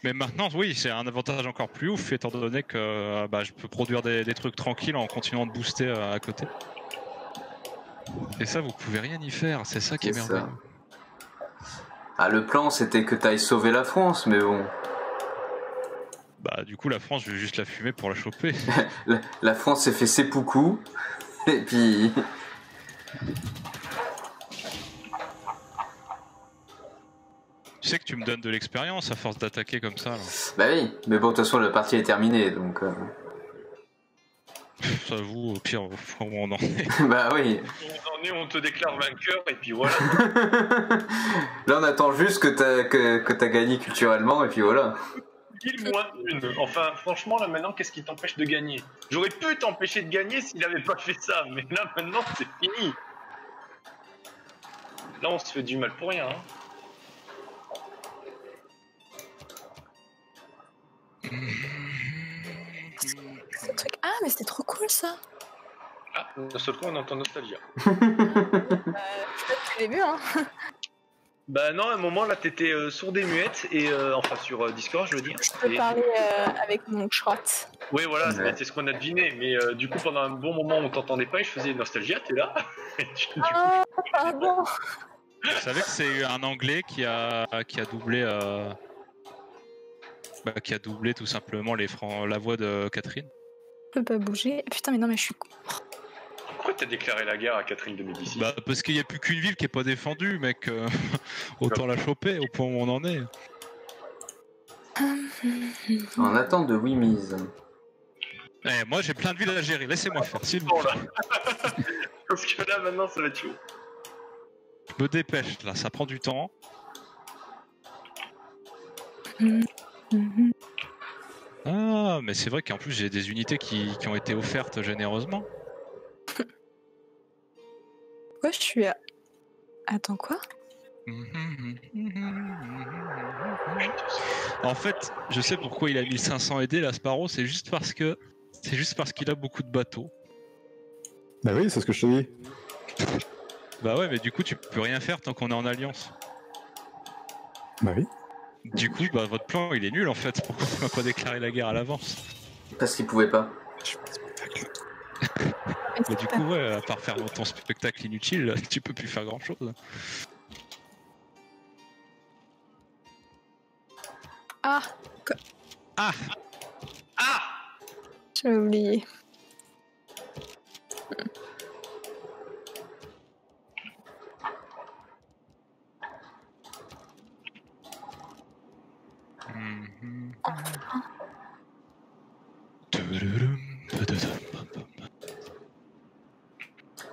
Mais maintenant, oui, c'est un avantage encore plus ouf, étant donné que je peux produire des trucs tranquilles en continuant de booster à côté. Et ça, vous pouvez rien y faire, c'est ça qui est merveilleux. Ah, le plan, c'était que t'ailles sauver la France, mais bon. Bah, du coup, la France, je vais juste la fumer pour la choper. La France s'est fait seppuku, et puis... Tu sais que tu me donnes de l'expérience à force d'attaquer comme ça, là. Bah oui, mais bon, de toute façon, la partie est terminée, donc... Ça vous, au pire, où on en est. Bah oui. On en est, on te déclare vainqueur, et puis voilà. Là, on attend juste que t'as gagné culturellement, et puis voilà. Il moins une. Enfin, franchement, là, maintenant, qu'est-ce qui t'empêche de gagner? J'aurais pu t'empêcher de gagner s'il avait pas fait ça, mais là, maintenant, c'est fini. Là, on se fait du mal pour rien, hein. Ah, mais c'était trop cool ça! Ah, d'un seul coup, on entend Nostalgia. Je sais pas depuis le début, hein! Bah non, à un moment, là, t'étais sourde et muette, et enfin, sur Discord, je veux dire. Je peux parler avec mon shot. Oui, voilà, Ouais. c'est ce qu'on a deviné, mais du coup, pendant un bon moment, on t'entendait pas, et je faisais Nostalgia, t'es là? Ah, pardon! Vous savez que c'est un Anglais qui a doublé... qui a doublé tout simplement la voix de Catherine. Je peux pas bouger. Putain, mais non, mais je suis con. Pourquoi t'as déclaré la guerre à Catherine de Médicis? Bah parce qu'il n'y a plus qu'une ville qui est pas défendue, mec. Autant la choper au point où on en est. En attente de Wimiz. Eh, moi j'ai plein de villes à gérer, laissez-moi faire, s'il vous plaît. Parce que là, maintenant, ça va être chaud. Je me dépêche, là, ça prend du temps. Ah, mais c'est vrai qu'en plus j'ai des unités qui ont été offertes généreusement. Pourquoi je suis à... Attends, quoi? En fait, je sais pourquoi il a 1500 aidés, la Sparrow, c'est juste parce qu'il a beaucoup de bateaux. Bah oui, c'est ce que je te dis. Bah ouais, mais du coup tu peux rien faire tant qu'on est en alliance. Bah oui. Du coup, bah votre plan il est nul en fait, pourquoi on n'a pas déclaré la guerre à l'avance? Parce qu'il pouvait pas. Mais du coup, ouais, à part faire ton spectacle inutile, tu peux plus faire grand chose. Ah! Ah! Ah! J'avais oublié.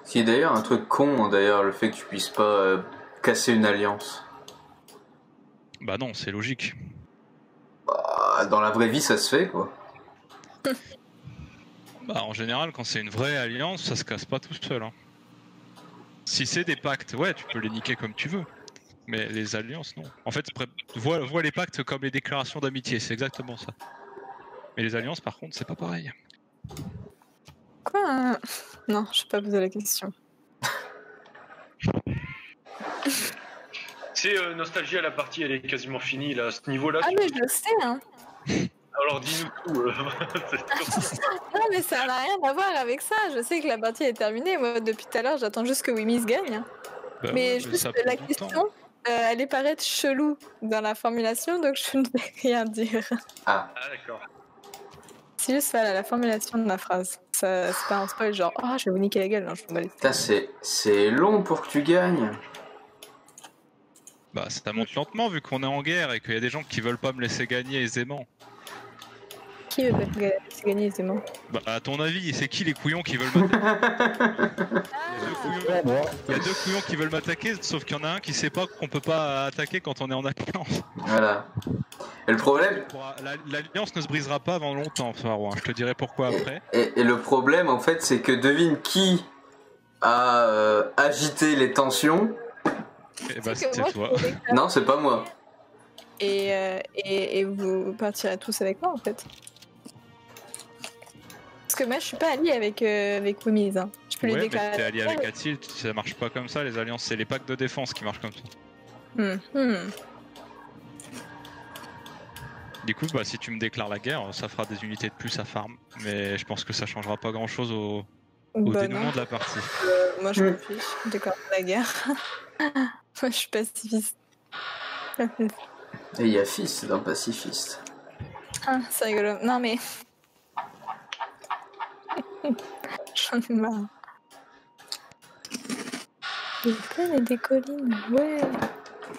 Ce qui est d'ailleurs un truc con, d'ailleurs, le fait que tu puisses pas casser une alliance. Bah non, c'est logique. Bah, dans la vraie vie, ça se fait, quoi. Bah en général, quand c'est une vraie alliance, ça se casse pas tout seul. Hein. Si c'est des pactes, ouais, tu peux les niquer comme tu veux. Mais les alliances, non. En fait, vois les pactes comme les déclarations d'amitié, c'est exactement ça. Mais les alliances, par contre, c'est pas pareil. Quoi? Non, je vais pas poser la question. C'est Nostalgia, la partie elle est quasiment finie là, à ce niveau-là. Ah, mais je le sais, hein. Alors dis-nous tout. Non, mais ça n'a rien à voir avec ça. Je sais que la partie est terminée. Moi, depuis tout à l'heure, j'attends juste que Wimiz gagne. Bah mais ouais, juste ça la prend du temps. question, elle est paraître chelou dans la formulation, donc je ne vais rien dire. Ah, Ah d'accord. C'est juste voilà, la formulation de ma phrase. Ça, c'est pas un spoil genre « Oh, je vais vous niquer la gueule », non, je vous bats les putain, c'est long pour que tu gagnes. Bah ça monte lentement vu qu'on est en guerre et qu'il y a des gens qui veulent pas me laisser gagner aisément. Qui veut pas gagner aisément? Bah à ton avis, c'est qui les couillons qui veulent m'attaquer? Il y a deux couillons qui veulent m'attaquer, sauf qu'il y en a un qui sait pas qu'on peut pas attaquer quand on est en alliance. Voilà. Et le problème... L'alliance ne se brisera pas avant longtemps, Pharaon. Je te dirai pourquoi après. Et le problème, en fait, c'est que devine qui a agité les tensions. Et bah C'est que c'était moi, toi. je trouvais que- Non, c'est pas moi. Et vous partirez tous avec moi en fait. Parce que moi je suis pas alliée avec Wimiz. Hein. Je peux lui Ouais, mais déclarer. t'es allié avec Atil, ça marche pas comme ça, les alliances, c'est les pactes de défense qui marchent comme ça. Du coup, bah, si tu me déclares la guerre, ça fera des unités de plus à farm, mais je pense que ça changera pas grand chose au dénouement de la partie. Moi je me fiche, je déclare la guerre. Moi je suis pacifiste. Et il y a fils d'un pacifiste. Ah, c'est rigolo. Non mais. J'en ai marre. Des plaines et des collines, ouais.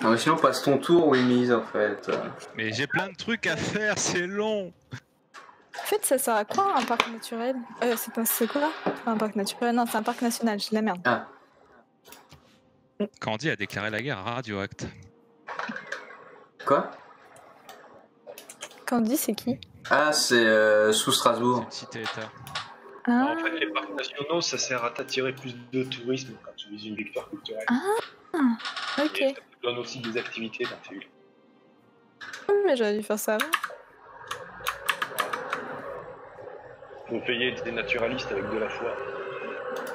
Non, mais sinon, passe ton tour, Wimiz, en fait. Mais j'ai plein de trucs à faire, c'est long. En fait, ça sert à quoi un parc naturel? C'est quoi? Un parc naturel? Non, c'est un parc national, j'ai de la merde. Ah, Candy a déclaré la guerre à Radioacte. quoi? Candy, c'est qui? Ah, c'est sous C'est Strasbourg. une cité-état. Ah, En fait, les parcs nationaux, ça sert à t'attirer plus de tourisme quand tu vises une victoire culturelle. ok. Et ça te donne aussi des activités dans tes villes. Mais j'aurais dû faire ça avant. Faut payer des naturalistes avec de la foi.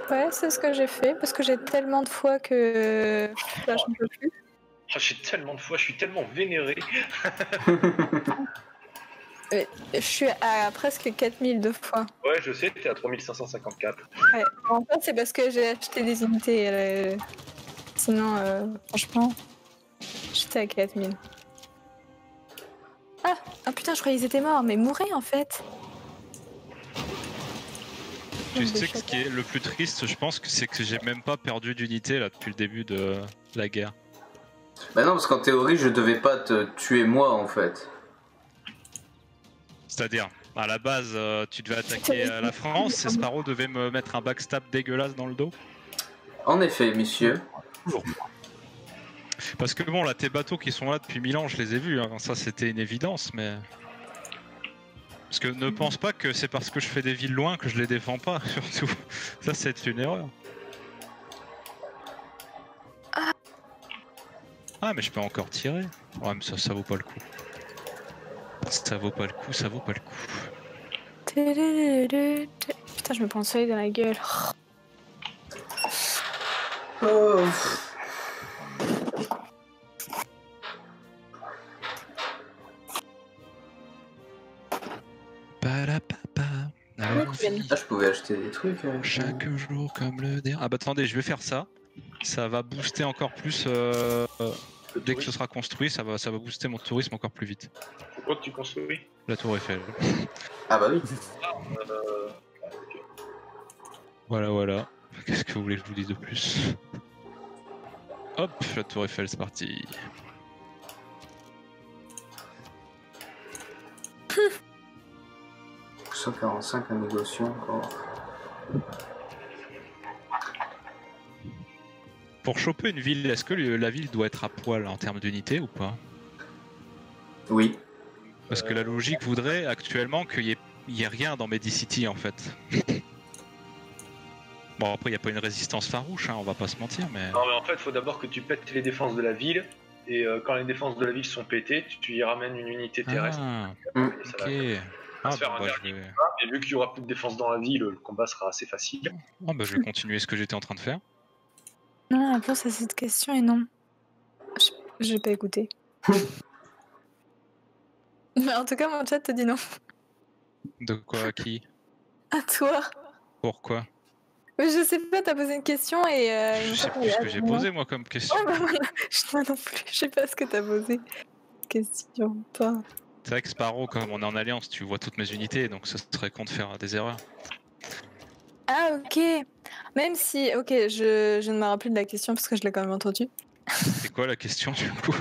Ouais, c'est ce que j'ai fait parce que j'ai tellement de fois que là, je ne peux plus. Oh, j'ai tellement de foi, je suis tellement vénéré. Je suis à presque 4000 de fois. Ouais, je sais, t'es à 3554. Ouais. En fait, c'est parce que j'ai acheté des unités. Sinon, franchement, j'étais à 4000. Ah putain, je croyais qu'ils étaient morts, mais mourrez en fait. Tu sais que ce qui est le plus triste, je pense, c'est que j'ai même pas perdu d'unité là depuis le début de la guerre. Bah non, parce qu'en théorie, je devais pas te tuer moi, en fait. C'est-à-dire, à la base, tu devais attaquer la France et Sparrow devait me mettre un backstab dégueulasse dans le dos. En effet, monsieur. Parce que bon, là, tes bateaux qui sont là depuis 1000 ans, je les ai vus, hein. Ça c'était une évidence, mais... Parce que ne pense pas que c'est parce que je fais des villes loin que je les défends pas, surtout. Ça c'est une erreur. Ah mais je peux encore tirer. Ouais mais ça vaut pas le coup. Ça vaut pas le coup, ça vaut pas le coup. Putain, je me prends le soleil dans la gueule. Oh. Ah, je pouvais acheter des trucs. Chaque jour comme le dernier. Ah bah attendez, je vais faire ça. Ça va booster encore plus. Dès que ce sera construit, ça va booster mon tourisme encore plus vite. Pourquoi tu construis? La tour Eiffel. Ah bah oui. Voilà. Qu'est-ce que vous voulez que je vous dise de plus? Hop, la tour Eiffel, c'est parti. Hum. 145 en négociation. Oh. Pour choper une ville, est-ce que la ville doit être à poil en termes d'unité ou pas? Oui. Parce que la logique voudrait actuellement qu'il y ait rien dans Medicity en fait. Bon après il n'y a pas une résistance farouche, hein, on va pas se mentir mais... Non mais en fait il faut d'abord que tu pètes les défenses de la ville, et quand les défenses de la ville sont pétées, tu y ramènes une unité terrestre. Ah, Et ça ok. va se faire un dernier combat, et vu qu'il y aura plus de défense dans la ville, le combat sera assez facile. Oh bah je vais continuer ce que j'étais en train de faire. Non, la réponse à cette question est non. Je vais pas écouter. Mais en tout cas, mon chat te dit non. De quoi, qui? À toi. Pourquoi? Mais je sais pas, t'as posé une question et... Je sais plus ce que j'ai posé moi comme question. Ouais, bah voilà. Moi non plus, je sais pas ce que t'as posé. Question, pas... C'est vrai que Sparrow, comme on est en alliance, tu vois toutes mes unités, donc ça serait con de faire des erreurs. Ah ok. Même si... Ok, je ne me rappelle plus de la question parce que je l'ai quand même entendue. C'est quoi la question du coup?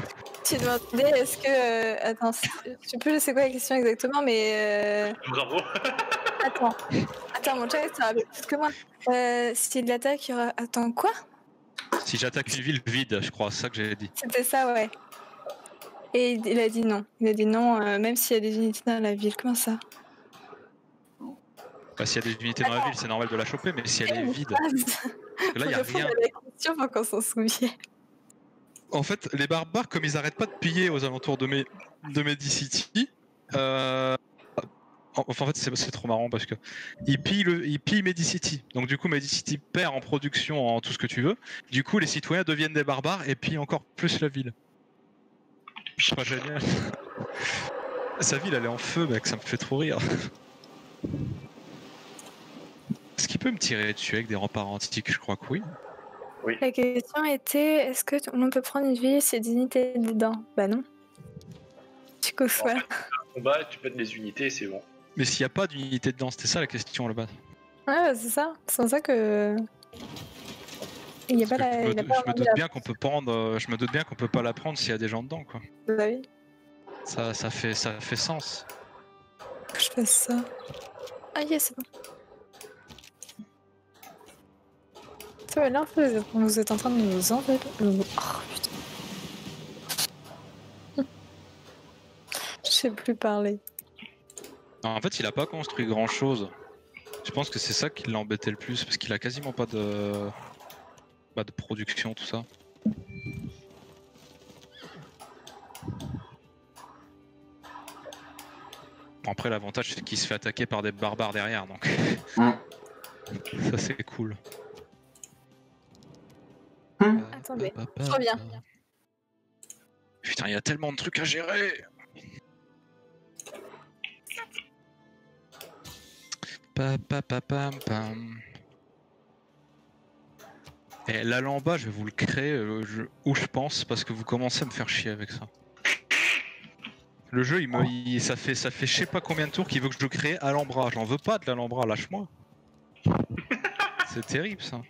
Tu demandais est-ce que... Attends, je sais plus c'est quoi la question exactement, mais... Bravo. Attends, mon chat, ça va plus que moi. Si de l'attaque, il y aura... Attends, quoi? Si j'attaque une ville vide, je crois, c'est ça que j'avais dit. C'était ça, ouais. Et il a dit non. Il a dit non, même s'il y a des unités dans la ville. Comment ça? Bah, s'il y a des unités dans la ville, c'est normal de la choper, mais si elle est vide... Parce que là, il n'y a rien. La question pour qu'on s'en souvienne. En fait, les barbares, comme ils arrêtent pas de piller aux alentours de Medicity, en fait, c'est trop marrant parce que ils pillent Medicity. Donc du coup, Medicity perd en production, en tout ce que tu veux. Du coup, les citoyens deviennent des barbares et pillent encore plus la ville. C'est pas génial. Sa ville, elle est en feu, mec, ça me fait trop rire. Est-ce qu'il peut me tirer dessus avec des remparts antiques? Je crois que oui. Oui. La question était est-ce que l'on peut prendre une ville si des unités dedans? Bah non. Du coup, voilà. Combat, tu pètes les unités, c'est bon. Mais s'il n'y a pas d'unité dedans, c'était ça la question là-bas. Ouais, c'est ça. C'est pour ça que. Il y a pas la. Je me doute bien qu'on peut prendre. Je me doute bien qu'on peut pas la prendre s'il y a des gens dedans, quoi. Bah oui. Ça fait sens. Que je fasse ça. Ah yes, c'est bon. Ça va là, vous êtes en train de nous enlever. Oh putain. Je sais plus parler. Non, en fait, il a pas construit grand chose. Je pense que c'est ça qui l'embêtait le plus, parce qu'il a quasiment pas de production, tout ça. Après, l'avantage c'est qu'il se fait attaquer par des barbares derrière, donc ça c'est cool. Attendez, je reviens. Putain, il y a tellement de trucs à gérer. Et là en bas, je vais vous le créer où je pense, parce que vous commencez à me faire chier avec ça. Le jeu, ça fait je sais pas combien de tours qu'il veut que je le crée Alhambra. J'en veux pas de l'Alhambra, lâche-moi. C'est terrible ça.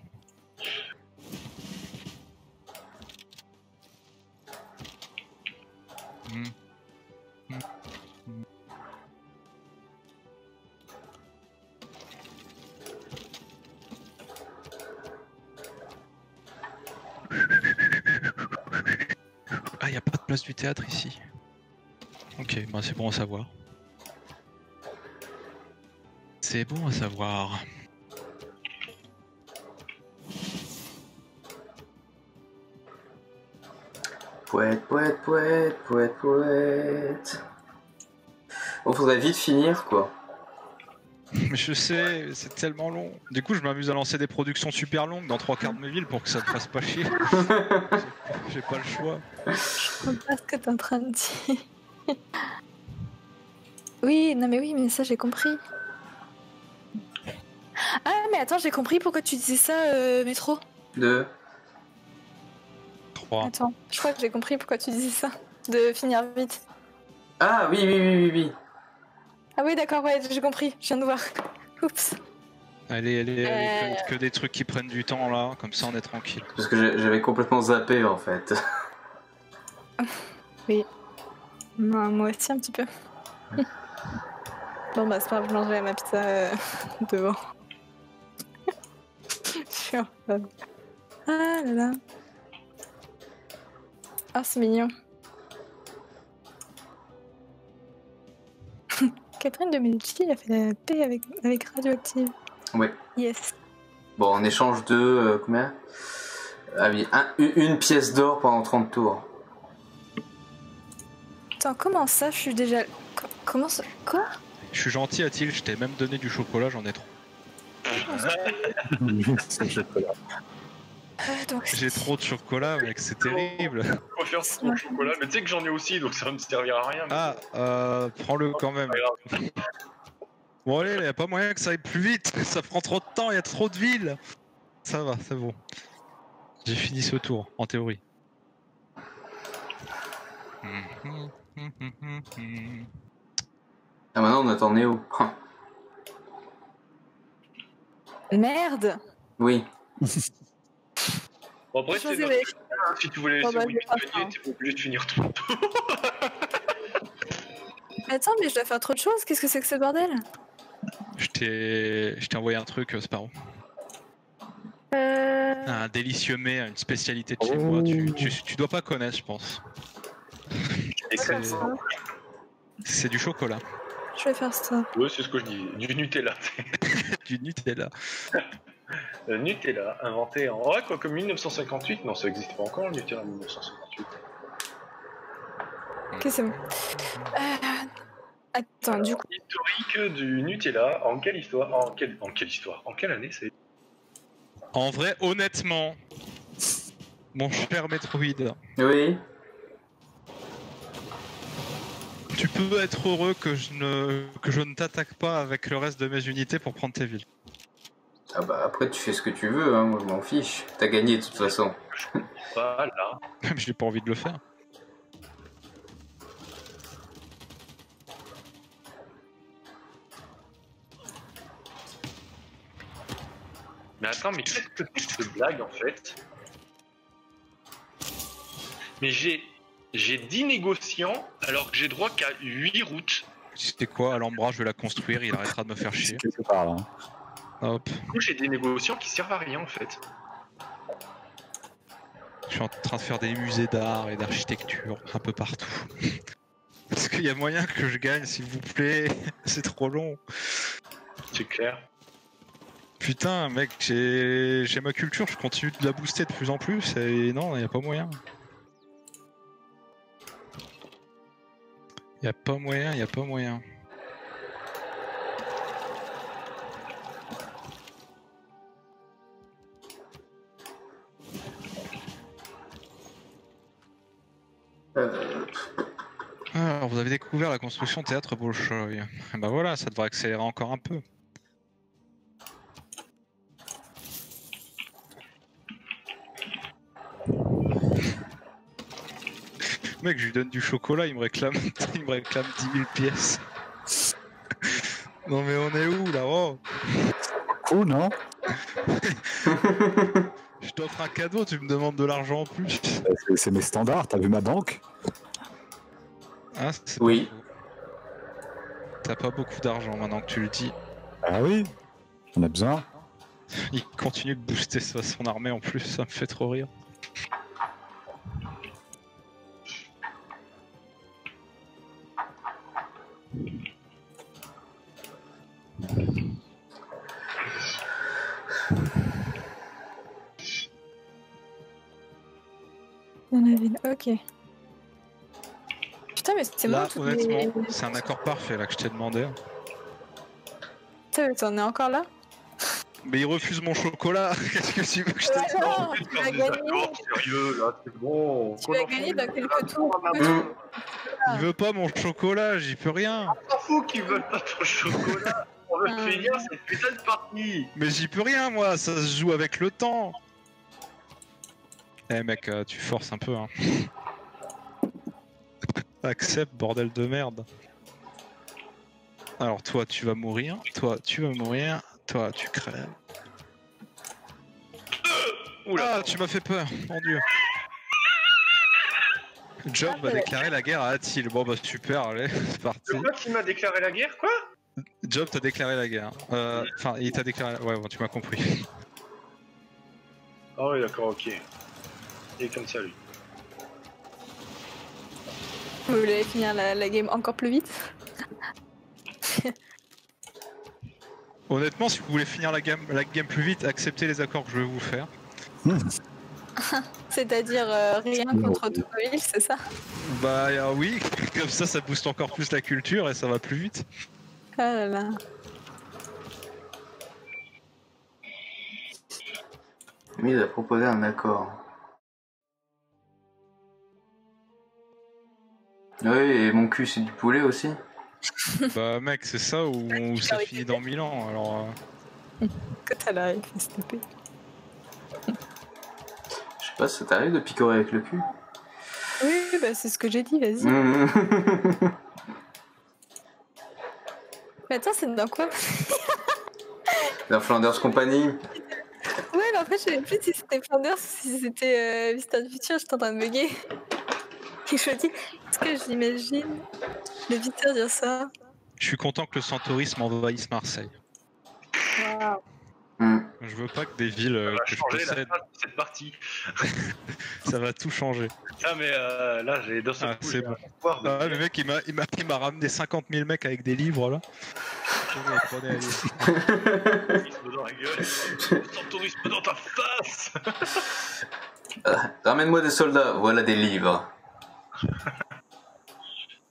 Ah, y a pas de place du théâtre ici. Ok, bah c'est bon à savoir. C'est bon à savoir. Poète, poète, poète, poète, poète. Bon, faudrait vite finir, quoi. Mais je sais, c'est tellement long. Du coup, je m'amuse à lancer des productions super longues dans 3 quarts de mes villes pour que ça te fasse pas chier. J'ai pas le choix. Je comprends pas ce que t'es en train de dire. Oui, non mais oui, mais ça j'ai compris. Ah mais attends, j'ai compris pourquoi tu disais ça, Métro. 2. 3. Attends, je crois que j'ai compris pourquoi tu disais ça. De finir vite. Ah oui, oui, oui, oui, oui. Ah oui, d'accord, ouais, j'ai compris, je viens de voir. Oups. Allez, que des trucs qui prennent du temps là, comme ça on est tranquille. Parce que j'avais complètement zappé, en fait. Oui. Moi aussi un petit peu. Bon bah c'est pas grave, je mangerai ma pizza devant. Je suis en phase. Ah là là. Ah c'est mignon. Catherine de Medici a fait la paix avec Radioactive. Ouais. Yes. Bon, en échange de... combien? Ah oui, une pièce d'or pendant 30 tours. Attends, comment ça? Je suis déjà... Comment ça? Quoi? Je suis gentil, Atil, je t'ai même donné du chocolat, j'en ai trop. Donc... J'ai trop de chocolat, mec, c'est terrible. On va faire son chocolat, mais tu sais que j'en ai aussi, donc ça va me servir à rien. Mais... Ah, prends-le quand même. Bon allez, y a pas moyen que ça aille plus vite, ça prend trop de temps, y a trop de villes. Ça va, c'est bon. J'ai fini ce tour, en théorie. Ah maintenant on attend Néo. Merde! Oui. Bon, après, Je c'est sais, notre choix, hein. Si tu voulais laisser bah, Winnie je vais pas gagner, faire. t'es pas obligé de finir tout le tour. Mais attends, mais je dois faire trop de choses, qu'est-ce que c'est que ce bordel? Je t'ai envoyé un truc, Sparrow. Un délicieux mets, une spécialité de chez moi, tu dois pas connaître, je pense. C'est du chocolat. Je vais faire ça. Ouais, c'est ce que je dis, du Nutella. Du Nutella. Le Nutella, inventé en... Ouais, quoi, comme 1958. Non, ça existe pas encore, le Nutella en 1958. Ok, c'est bon. Attends, du coup... Historique du Nutella, en quelle histoire? En quelle histoire? En quelle année c'est? En vrai, honnêtement, mon cher Metroid, Oui. tu peux être heureux que je ne t'attaque pas avec le reste de mes unités pour prendre tes villes. Ah bah après tu fais ce que tu veux, hein, moi je m'en fiche. T'as gagné de toute façon. Voilà. Même j'ai pas envie de le faire. Mais attends, mais qu'est-ce que c'est que cette blague en fait? Mais j'ai 10 négociants alors que j'ai droit qu'à 8 routes. C'était quoi, Alhambra, je vais la construire, il arrêtera de me faire chier. Quelque part là. Hop, Du coup, j'ai des négociants qui servent à rien en fait. je suis en train de faire des musées d'art et d'architecture un peu partout. Est-ce qu'il y a moyen que je gagne, s'il vous plaît? C'est trop long. C'est clair. Putain, mec, j'ai ma culture, je continue de la booster de plus en plus et non, y a pas moyen. Y a pas moyen. Alors, vous avez découvert la construction théâtre Bolchoï. Bah voilà, ça devrait accélérer encore un peu. Mec, je lui donne du chocolat, il me réclame 10 000 pièces. Non mais on est où là? Oh, Oh non? Je t'offre un cadeau, tu me demandes de l'argent en plus. C'est mes standards, t'as vu ma banque? Ah, c'est Oui. pas faux. T'as pas beaucoup d'argent maintenant que tu le dis. Ah oui, on a besoin. Il continue de booster son armée en plus, ça me fait trop rire. On avait une... Ok. Putain, mais c'est Là, moi toutes honnêtement, les... c'est un accord parfait là que je t'ai demandé. Putain, mais t'en es encore là? Mais il refuse mon chocolat. Qu'est-ce que tu veux que je te dise? Non, tu vas gagner. Sérieux, là, c'est bon. Tu vas gagner dans quelques tours. Il veut pas mon chocolat, j'y peux rien. On s'en fout qu'ils veulent pas ton chocolat. On veut Ah. finir cette putain de partie. Mais j'y peux rien moi, ça se joue avec le temps. Eh mec, tu forces un peu hein. Accepte, bordel de merde. Alors toi tu vas mourir, toi tu vas mourir, toi tu crèves. Oula. Ah tu m'as fait peur, mon dieu. Job va déclarer la guerre à Atil. Bon bah super, allez, c'est parti. C'est toi qui m'as déclaré la guerre, quoi? Job t'a déclaré la guerre. Enfin, il t'a déclaré... Ouais, bon, tu m'as compris. Ah oui, d'accord, ok. Il est comme ça, lui. Vous voulez finir la game encore plus vite? Honnêtement, si vous voulez finir la game plus vite, acceptez les accords que je vais vous faire. C'est-à-dire rien contre tout le ville, c'est ça? Bah oui, comme ça booste encore plus la culture et ça va plus vite. Ah là là. Lui, il a proposé un accord. Oui, et mon cul, c'est du poulet aussi. Bah mec, c'est ça ou ça finit dans 1000 ans, alors... Que t'as la FSTP. Je sais pas si ça t'arrive de picorer avec le cul. Oui, bah c'est ce que j'ai dit, vas-y. Mais attends, c'est dans quoi? La Flanders Company. Ouais, mais en fait, je savais plus si c'était Flanders ou si c'était Vista du Futur, j'étais en train de bugger. Et je me dis, est-ce que j'imagine le Victor dire ça? Je suis content que le centaurisme envahisse Marseille. Waouh. Je veux pas que des villes Ça va que je changer la possède, fin de cette partie. ça va tout changer. Ah, mais là, j'ai d'un seul Ah, coup, c'est j'ai bon. un espoir de- Ah, le mec, il m'a ramené 50 000 mecs avec des livres là. Prenez, allez. tourisme dans la gueule. Sans tourisme dans ta face. Ramène-moi des soldats, voilà des livres.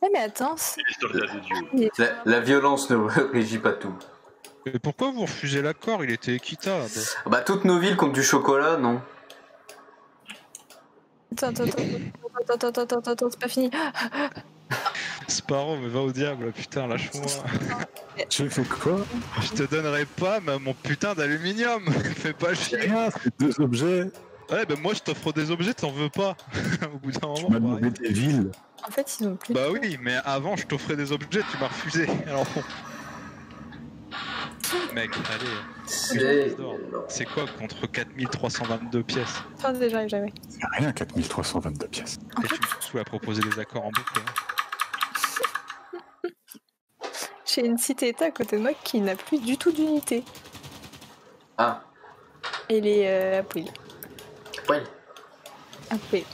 Ouais, mais attends, Les soldats de Dieu. La violence ne régit pas tout. Mais pourquoi vous refusez l'accord? Il était équitable. Bah, toutes nos villes contre du chocolat, non? Attends, c'est pas fini. Sparrow, mais va au diable, putain, lâche-moi. J'ai fait quoi? Je te donnerai pas mon putain d'aluminium. Fais pas J'ai chier. rien, c'est 2 objets. Ouais, ben moi je t'offre des objets, t'en veux pas. Au bout d'un Tu moment. m'as demandé des villes. En fait, ils ont plus. Bah oui, mais avant je t'offrais des objets, tu m'as refusé. Alors bon. Mec, allez. C'est quoi contre 4322 pièces? Enfin, déjà, jamais. C'est rien, 4322 pièces. Et tu me saoules à proposer des accords en boucle. Hein. J'ai une cité-état à côté de moi qui n'a plus du tout d'unité. Ah, Elle est à Pouille. ouais. À Pouille.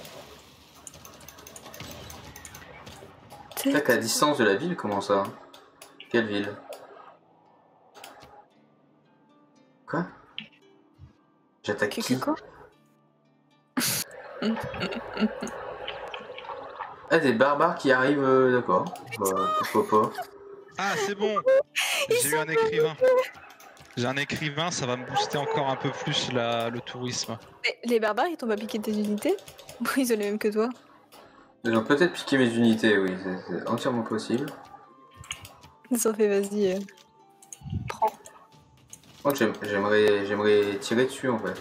Tac, à distance de la ville, comment ça? Quelle ville? Quoi? J'attaque qui? Quoi? Ah, des barbares qui arrivent, d'accord. Bah, pourquoi pas. Ah, c'est bon. J'ai eu un écrivain. J'ai un écrivain, ça va me booster encore un peu plus le tourisme. Mais les barbares, ils t'ont pas piqué tes unités? Ou ils ont les mêmes que toi? Ils ont peut-être piqué mes unités, oui, c'est entièrement possible. Ils ont fait, vas-y, prends. Oh, j'aimerais tirer dessus en fait.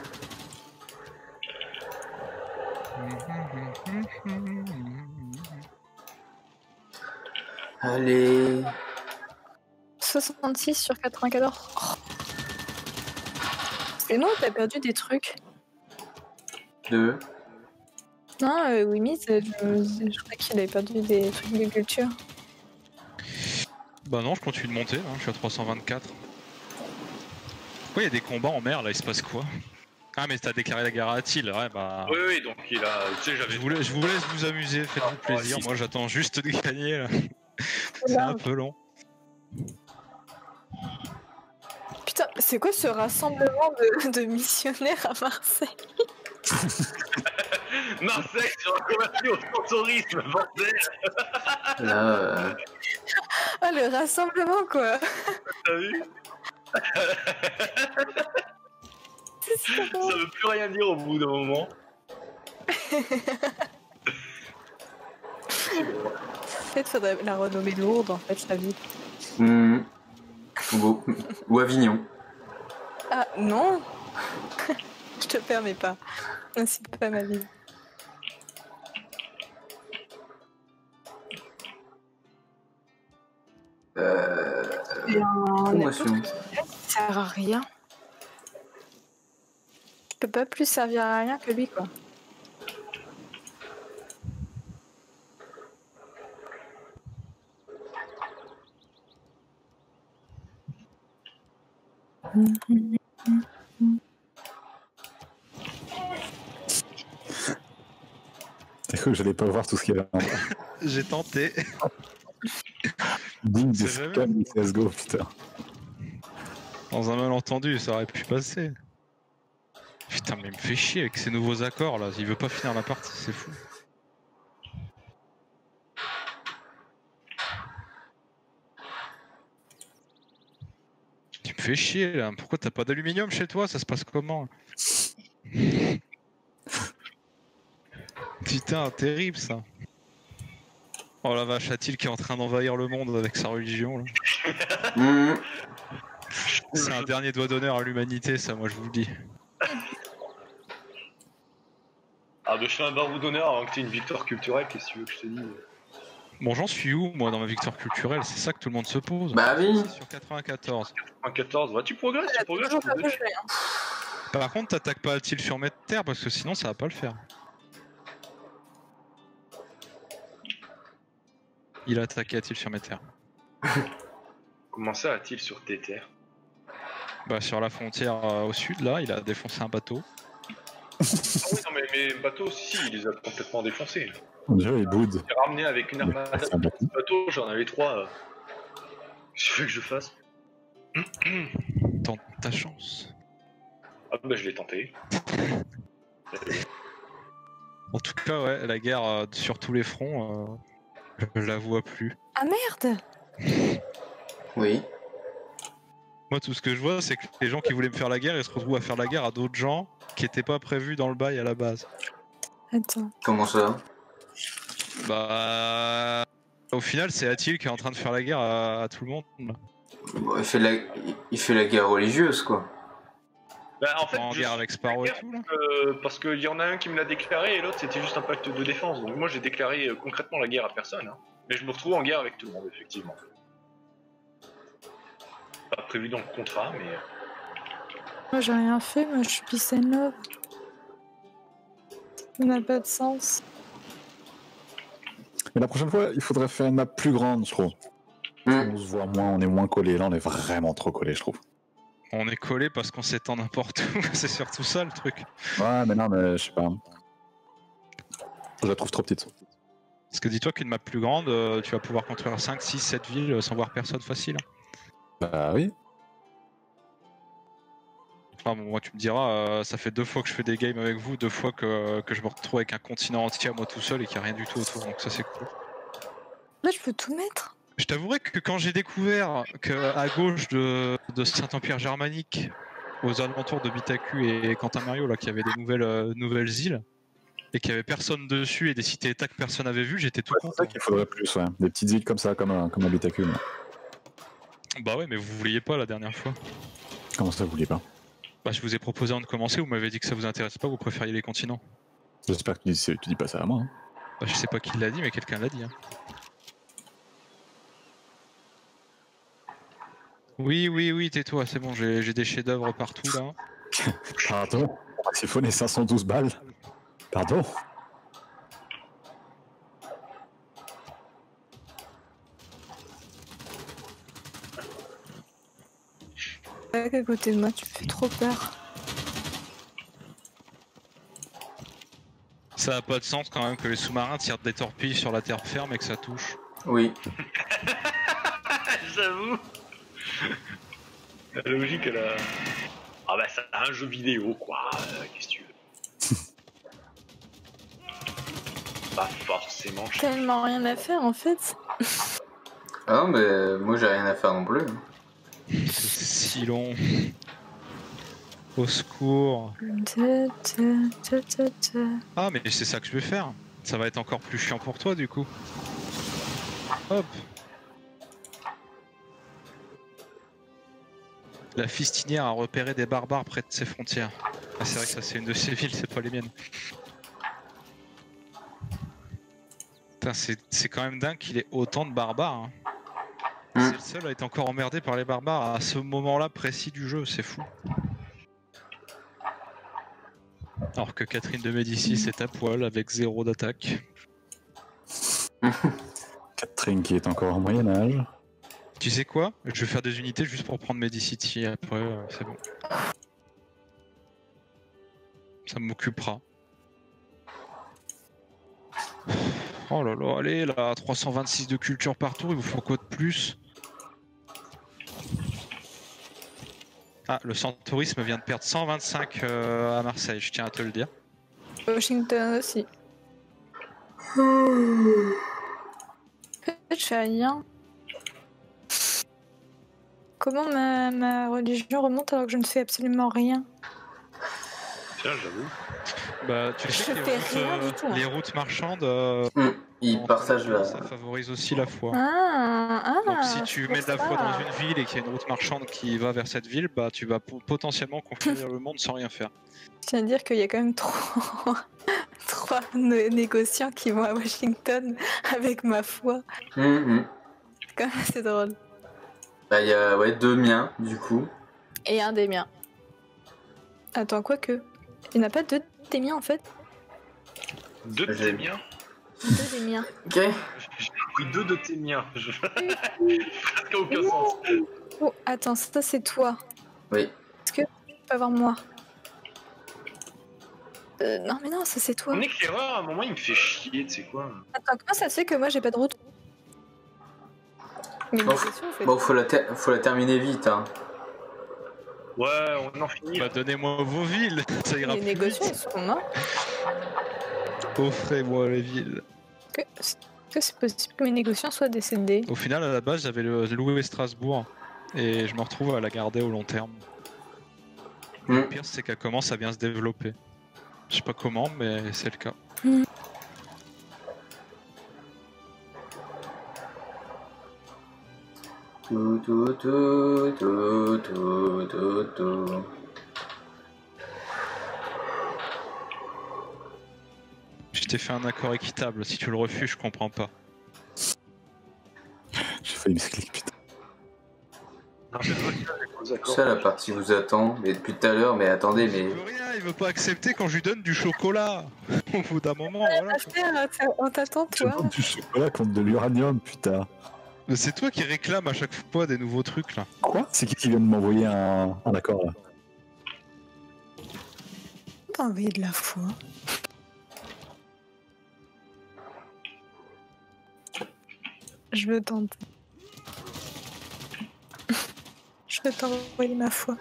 Allez. 66 sur 94. Oh. Et non, t'as perdu des trucs. Deux. Non, Wimmy, je crois qu'il avait perdu des trucs de culture. Bah non, je continue de monter, hein, je suis à 324. Pourquoi il y a des combats en mer là, il se passe quoi? Ah mais t'as déclaré la guerre à Attil, ouais bah... Oui, donc il a... Tu sais, j'avais... Je vous laisse vous amuser, faites-vous plaisir, moi j'attends juste de gagner là. C'est un peu long. Putain, c'est quoi ce rassemblement de missionnaires à Marseille? Marseille sur un converti au sponsorisme, bordel. Là, Ah, le rassemblement, quoi. T'as vu? Ça veut plus rien dire au bout d'un moment. En fait, faudrait la renommer Lourdes, en fait, la ville. Ou Avignon. Ah, non. Je te permets pas. C'est pas ma ville. Promotion. Ça sert à rien. Je peux pas plus servir à rien que lui, quoi. T'as cru que j'allais pas voir tout ce qu'il y avait en bas. J'ai tenté. Digne de C'est ce jamais- calme CSGO, putain. Dans un malentendu, ça aurait pu passer. Putain, mais il me fait chier avec ces nouveaux accords là, il veut pas finir la partie, c'est fou. Tu me fais chier là, pourquoi t'as pas d'aluminium chez toi? Ça se passe comment? Putain, terrible ça. Oh la vache, Attil qui est en train d'envahir le monde avec sa religion là. C'est un dernier doigt d'honneur à l'humanité, ça, moi je vous le dis. Ah, bah, je fais un barreau d'honneur avant que tu aies une victoire culturelle, qu'est-ce que tu veux que je te dise? Bon, j'en suis où moi dans ma victoire culturelle? C'est ça que tout le monde se pose. Bah oui. Sur 94. En 14, ouais, tu progresses, tu progresses. Toujours pas bougé, hein. Par contre, t'attaques pas Attil sur mètre terre parce que sinon ça va pas le faire. Il a attaqué Attil sur mètre terre. Comment ça a-t-il sur tes terres? Bah, sur la frontière au sud, là, il a défoncé un bateau. Ah oui, non, mais mes bateaux, si, il les a complètement défoncés. Déjà, il boude. J'ai ramené avec une armada C'est un bateau. de bateaux, j'en avais 3. Qu'est-ce que tu veux que je fasse? Tente ta chance. Ah bah je l'ai tenté. En tout cas, ouais, la guerre sur tous les fronts, je la vois plus. Ah merde! Oui. Moi, tout ce que je vois, c'est que les gens qui voulaient me faire la guerre, ils se retrouvent à faire la guerre à d'autres gens qui étaient pas prévus dans le bail à la base. Attends. Comment ça? Bah, au final, c'est Attil qui est en train de faire la guerre à tout le monde. Là. Bon, il fait la guerre religieuse, quoi. Bah en fait, En je guerre suis avec Sparrow et guerre, tout, là. parce qu'il y en a un qui me l'a déclaré et l'autre c'était juste un pacte de défense. Donc moi j'ai déclaré concrètement la guerre à personne. Hein. Mais je me retrouve en guerre avec tout le monde, effectivement. Pas prévu dans le contrat, mais... Moi j'ai rien fait, moi je suis peace and love. Ça n'a pas de sens. Mais la prochaine fois, il faudrait faire une map plus grande, je trouve. On se voit moins, on est moins collés. Là, on est vraiment trop collés, je trouve. On est collé parce qu'on s'étend n'importe où, c'est surtout ça le truc. Ouais, mais non, mais je sais pas. Je la trouve trop petite. Parce que dis-toi qu'une map plus grande, tu vas pouvoir construire 5, 6, 7 villes sans voir personne facile. Bah oui. Enfin bon, moi tu me diras, ça fait 2 fois que je fais des games avec vous, 2 fois que je me retrouve avec un continent entier à moi tout seul et qu'il n'y a rien du tout autour, donc ça c'est cool. Là je peux tout mettre. Je t'avouerai que quand j'ai découvert qu'à gauche de Saint-Empire germanique, aux alentours de Bitacu et Quentin-Mario, là, qu'il y avait des nouvelles îles, et qu'il y avait personne dessus et des cités-états que personne n'avait vu, j'étais tout C'est content. ça qu'il faudrait plus, ouais. Des petites îles comme ça, comme un Bitacu. Bah ouais, mais vous vouliez pas la dernière fois. Comment ça, vous vouliez pas? Bah je vous ai proposé avant de commencer, vous m'avez dit que ça vous intéresse pas, vous préfériez les continents. J'espère que tu dis pas ça à moi. Hein. Bah je sais pas qui l'a dit, mais quelqu'un l'a dit. Hein. Oui, tais-toi, c'est bon, j'ai des chefs-d'œuvre partout là. Pardon, on va siphonner 512 balles. Pardon. À côté de moi, tu me fais trop peur. Ça a pas de sens quand même que les sous-marins tirent des torpilles sur la terre ferme et que ça touche. Oui. J'avoue. La logique, elle a. Ah bah, c'est un jeu vidéo, quoi. Qu'est-ce que tu veux? Pas forcément. Tellement rien à faire en fait. Ah non, mais moi j'ai rien à faire non plus. C'est si long. Au secours. Ah mais c'est ça que je vais faire. Ça va être encore plus chiant pour toi du coup. Hop. La fistinière a repéré des barbares près de ses frontières. Ah, c'est vrai que ça c'est une de ses villes, c'est pas les miennes. Putain, c'est quand même dingue qu'il ait autant de barbares. Hein. C'est le seul à être encore emmerdé par les barbares à ce moment-là précis du jeu, c'est fou. Alors que Catherine de Médicis est à poil avec 0 d'attaque. Catherine qui est encore au Moyen-Âge. Tu sais quoi? Je vais faire des unités juste pour prendre Medicity, après c'est bon. Ça m'occupera. Oh là là, allez là, 326 de culture par tour, il vous faut quoi de plus? Ah, le centaurisme vient de perdre 125 à Marseille, je tiens à te le dire. Washington aussi. Je fais rien. Comment ma religion remonte alors que je ne fais absolument rien? Tiens, j'avoue. Bah, tu sais Je que fais rien du tout, hein. les routes marchandes, Il partagent la. ça favorise aussi la foi. Donc si tu mets de la foi dans une ville et qu'il y a une route marchande qui va vers cette ville, bah tu vas potentiellement conquérir le monde sans rien faire. Je tiens à dire qu'il y a quand même trois négociants qui vont à Washington avec ma foi. C'est quand même assez drôle. Bah, il y a 2 miens, du coup. Et un des miens. Attends, quoique. Il n'y en a pas 2 des miens en fait? 2 de tes miens? 2 des miens. Ok. J'ai pris 2 de tes miens. Presque aucun sens. Oh, attends, ça c'est toi. Oui. Est-ce que tu peux avoir moi? Non mais non, ça c'est toi. Mon éclaireur, à un moment, il me fait chier, tu sais quoi. Attends, comment ça se fait que moi j'ai pas de route? Mais Bon, faut la terminer vite, hein. Ouais, on en finit. Bah donnez-moi vos villes, ça ira les plus négociants ils vite. sont morts. Offrez-moi les villes. Est-ce que c'est possible que mes négociants soient décédés? Au final, à la base, j'avais loué Strasbourg et je me retrouve à la garder au long terme. Le pire, c'est qu'elle commence à bien se développer. Je sais pas comment, mais c'est le cas. Je t'ai fait un accord équitable, si tu le refuses, je comprends pas. J'ai failli misclic, putain. C'est ça la partie vous attend, mais depuis tout à l'heure, mais attendez, mais. Il veut rien, il veut pas accepter quand je lui donne du chocolat. Au bout d'un moment, voilà. On t'attend Je toi. demande du chocolat contre de l'uranium, putain. Mais c'est toi qui réclame à chaque fois des nouveaux trucs là. Quoi? C'est qui vient de m'envoyer un accord là? T'as envoyé de la foi. Je veux tenter. Je veux t'envoyer ma foi.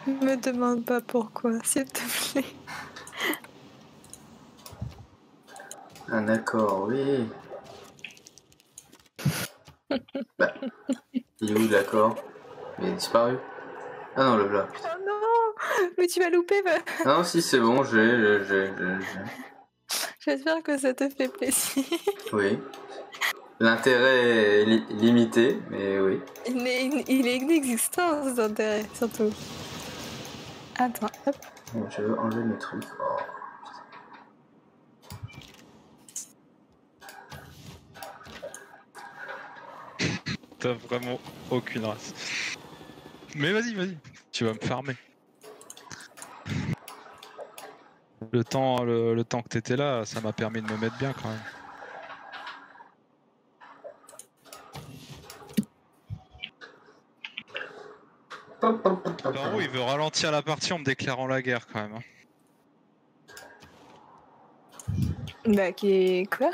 Me demande pas pourquoi, s'il te plaît. Un accord, oui. Bah, il est où l'accord? Il a disparu. Ah non, le là. Oh non! Mais tu vas louper, bah. Non, si c'est bon, j'ai. J'espère que ça te fait plaisir. Oui. L'intérêt est limité, mais oui. Il est inexistant, cet intérêt, surtout. Attends, hop. Bon, je veux enlever mes trucs. Oh. T'as vraiment aucune race. Mais vas-y, tu vas me farmer. Le temps que t'étais là, ça m'a permis de me mettre bien quand même. Paro, il veut ralentir la partie en me déclarant la guerre quand même. Bah, qui est quoi?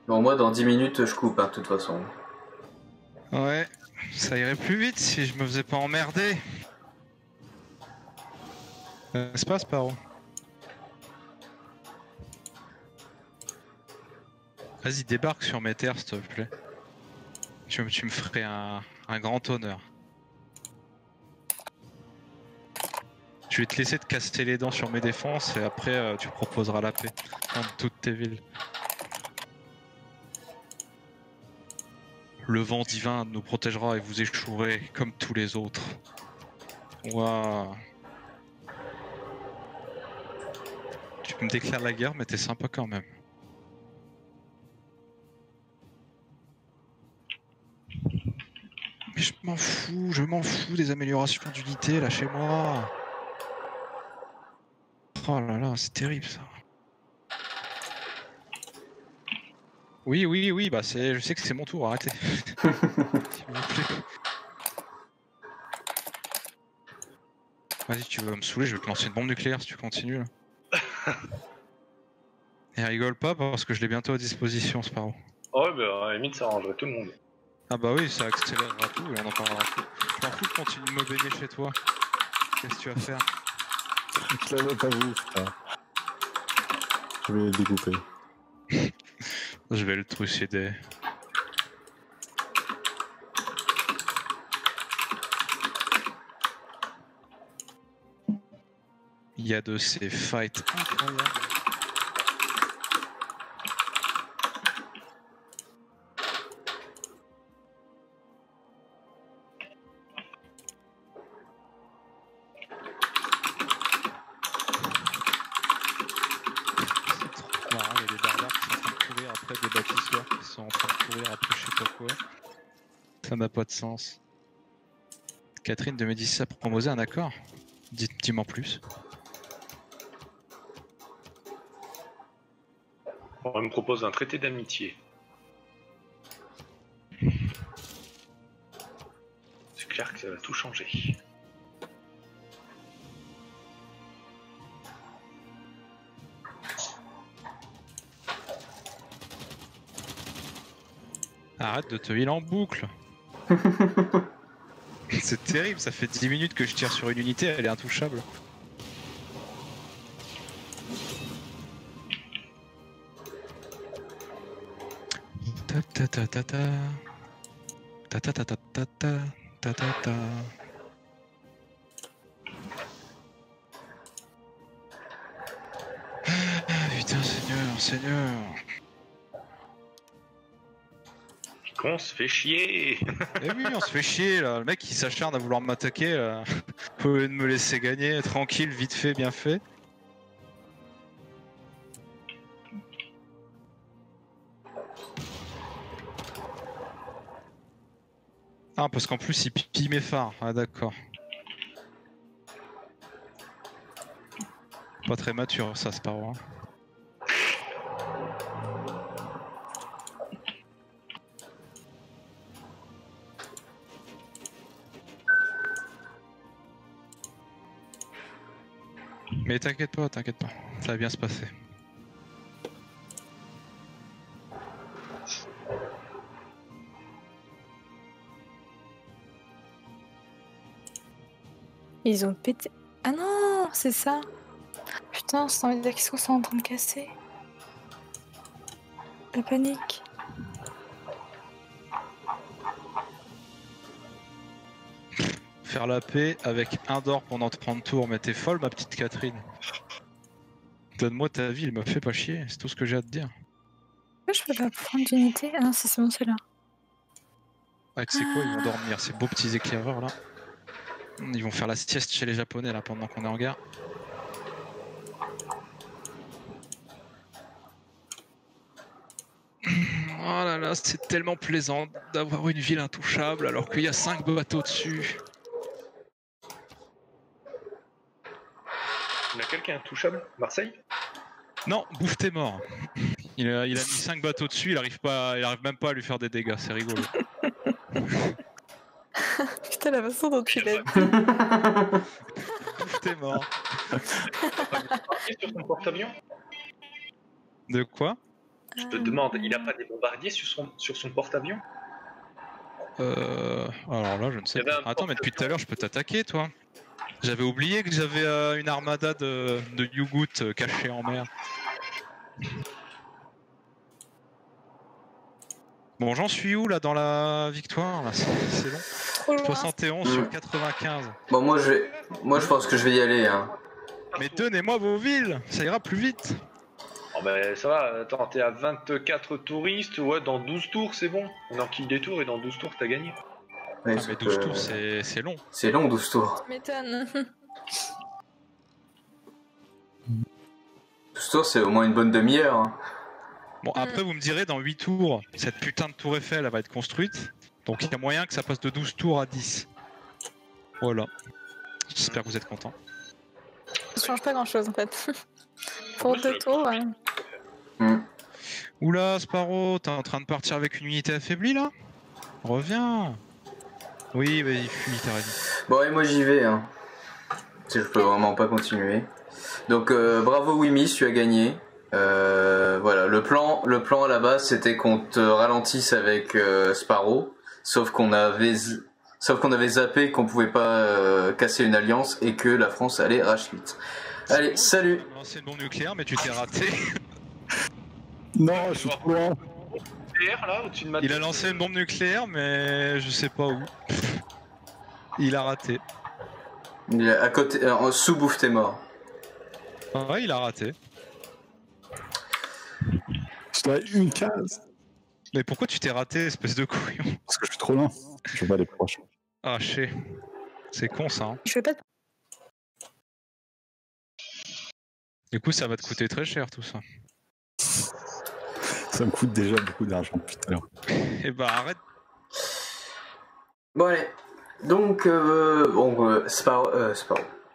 Bon, moi, dans 10 minutes, je coupe, hein, de toute façon. Ouais, ça irait plus vite si je me faisais pas emmerder. N'est-ce pas, Paro? Vas-y, débarque sur mes terres, s'il te plaît. Tu me ferais un grand honneur. Je vais te laisser te casser les dents sur mes défenses et après tu proposeras la paix dans toutes tes villes. Le vent divin nous protégera et vous échouerez comme tous les autres. Waouh. Tu me déclares la guerre, mais t'es sympa quand même. Mais je m'en fous des améliorations d'unité là chez moi. Oh là là, c'est terrible ça. Oui, bah je sais que c'est mon tour, arrêtez. S'il vous plaît. Vas-y, tu vas me saouler, je vais te lancer une bombe nucléaire si tu continues là. Et rigole pas parce que je l'ai bientôt à disposition, Sparrow. Oh ouais, bah à la limite ça arrangerait tout le monde. Ah bah oui, ça accélérera tout et on en parlera plus. Je m'en fous de continuer de me baigner chez toi. Qu'est-ce que tu vas faire? Je la note à vous, frère. Je vais le découper. Je vais le trucider. Il y a de ces fights incroyables. Des bâtisseurs qui sont en train de courir après je sais pas quoi. Ça n'a pas de sens. Catherine de Médicis a proposé un accord. Dis-moi plus. On me propose un traité d'amitié. C'est clair que ça va tout changer. Arrête de te heal en boucle. C'est terrible, ça fait 10 minutes que je tire sur une unité, elle est intouchable. Ta ta ta ta ta. Ta ta ta ta ta ta. Ta ta ta. Ah, putain, Seigneur. On se fait chier. Eh oui, on se fait chier là. Le mec il s'acharne à vouloir m'attaquer là. Vous pouvez me laisser gagner, tranquille, vite fait, bien fait. Ah, parce qu'en plus il pille mes phares. Ah, d'accord. Pas très mature ça, c'est pas vrai. Mais t'inquiète pas, ça va bien se passer. Ils ont pété. Ah non, c'est ça. Putain, c'est envie de dire qu'ils sont en train de casser. La panique. Faire la paix avec un d'or pendant 30 tours, mais t'es folle ma petite Catherine. Donne-moi ta vie, il me fait pas chier, c'est tout ce que j'ai à te dire. Pourquoi je peux pas prendre d'unité? Ah non, c'est bon, c'est là. Ah, tu sais quoi, ils vont dormir, ces beaux petits éclaireurs là. Ils vont faire la sieste chez les Japonais là pendant qu'on est en guerre. Oh là là, c'est tellement plaisant d'avoir une ville intouchable alors qu'il y a 5 bateaux dessus. Il y en a quelqu'un intouchable? Marseille? Non, bouffe t'es mort. Il a mis 5 bateaux dessus, il arrive même pas à lui faire des dégâts, c'est rigolo. Putain, la façon dont tu l'as dit. Bouffe t'es mort. Sur son porte-avions? De quoi? Je te demande, il a pas des bombardiers sur son porte-avions? Alors là, je ne sais Il y avait pas. un Attends, mais depuis tout à l'heure, je peux t'attaquer, toi. J'avais oublié que j'avais une armada de Yugut cachée en mer. Bon, j'en suis où là dans la victoire là, c'est long. Trop loin. 71 sur 95. Bon, moi je pense que je vais y aller. Hein. Mais donnez-moi vos villes, ça ira plus vite. Oh ben ça va, attends, t'es à 24 touristes, ouais, dans 12 tours c'est bon. On enquille des tours et dans 12 tours t'as gagné. Ouais, Ah, sauf mais 12 que- tours, c'est long. C'est long, 12 tours. Tu m'étonnes. 12 tours, c'est au moins une bonne demi-heure. Hein. Bon, après, vous me direz, dans 8 tours, cette putain de tour Eiffel, elle va être construite. Donc, il y a moyen que ça passe de 12 tours à 10. Voilà. J'espère que vous êtes contents. Ça change pas grand chose en fait. Pour 2 tours. Oula, Sparrow, t'es en train de partir avec une unité affaiblie, là? Reviens. Oui, il fuit, t'as raison. Bon, allez, moi j'y vais. Hein. Si je peux vraiment pas continuer. Donc, bravo Wimmis, tu as gagné. Voilà, le plan à la base c'était qu'on te ralentisse avec Sparrow, sauf qu'on avait zappé qu'on pouvait pas casser une alliance et que la France allait rage vite. Allez, salut. Tu as lancé une bombe nucléaire, mais tu t'es raté. Non, je suis trop loin. Là, au-dessus de ma Il a tête. lancé une bombe nucléaire, mais je sais pas où. Il a raté. Il est à côté, sous bouffe t'es mort. Ouais, il a raté. Je dois une case. Mais pourquoi tu t'es raté, espèce de couillon? Parce que je suis trop loin. Je vais aller proche. Ah, chier. C'est con, ça. Hein. Je vais pas. Du coup, ça va te coûter très cher, tout ça. Ça me coûte déjà beaucoup d'argent depuis tout à l'heure. Eh bah, arrête. Bon allez, donc Sparrow.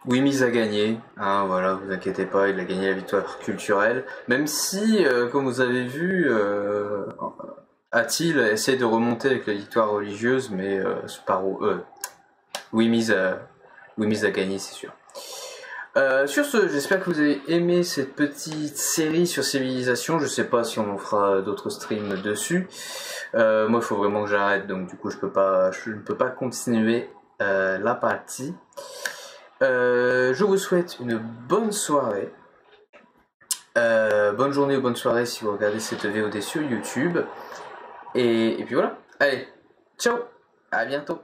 Wimmis a gagné, hein, voilà, vous inquiétez pas, il a gagné la victoire culturelle, même si, comme vous avez vu, Atil essaie de remonter avec la victoire religieuse, mais Wimmis a gagné, c'est sûr. Sur ce, j'espère que vous avez aimé cette petite série sur Civilisation. Je sais pas si on en fera d'autres streams dessus. Moi, il faut vraiment que j'arrête, donc du coup, je ne peux pas continuer la partie. Je vous souhaite une bonne soirée. Bonne journée ou bonne soirée si vous regardez cette VOD sur YouTube. Et puis voilà. Allez, ciao, à bientôt.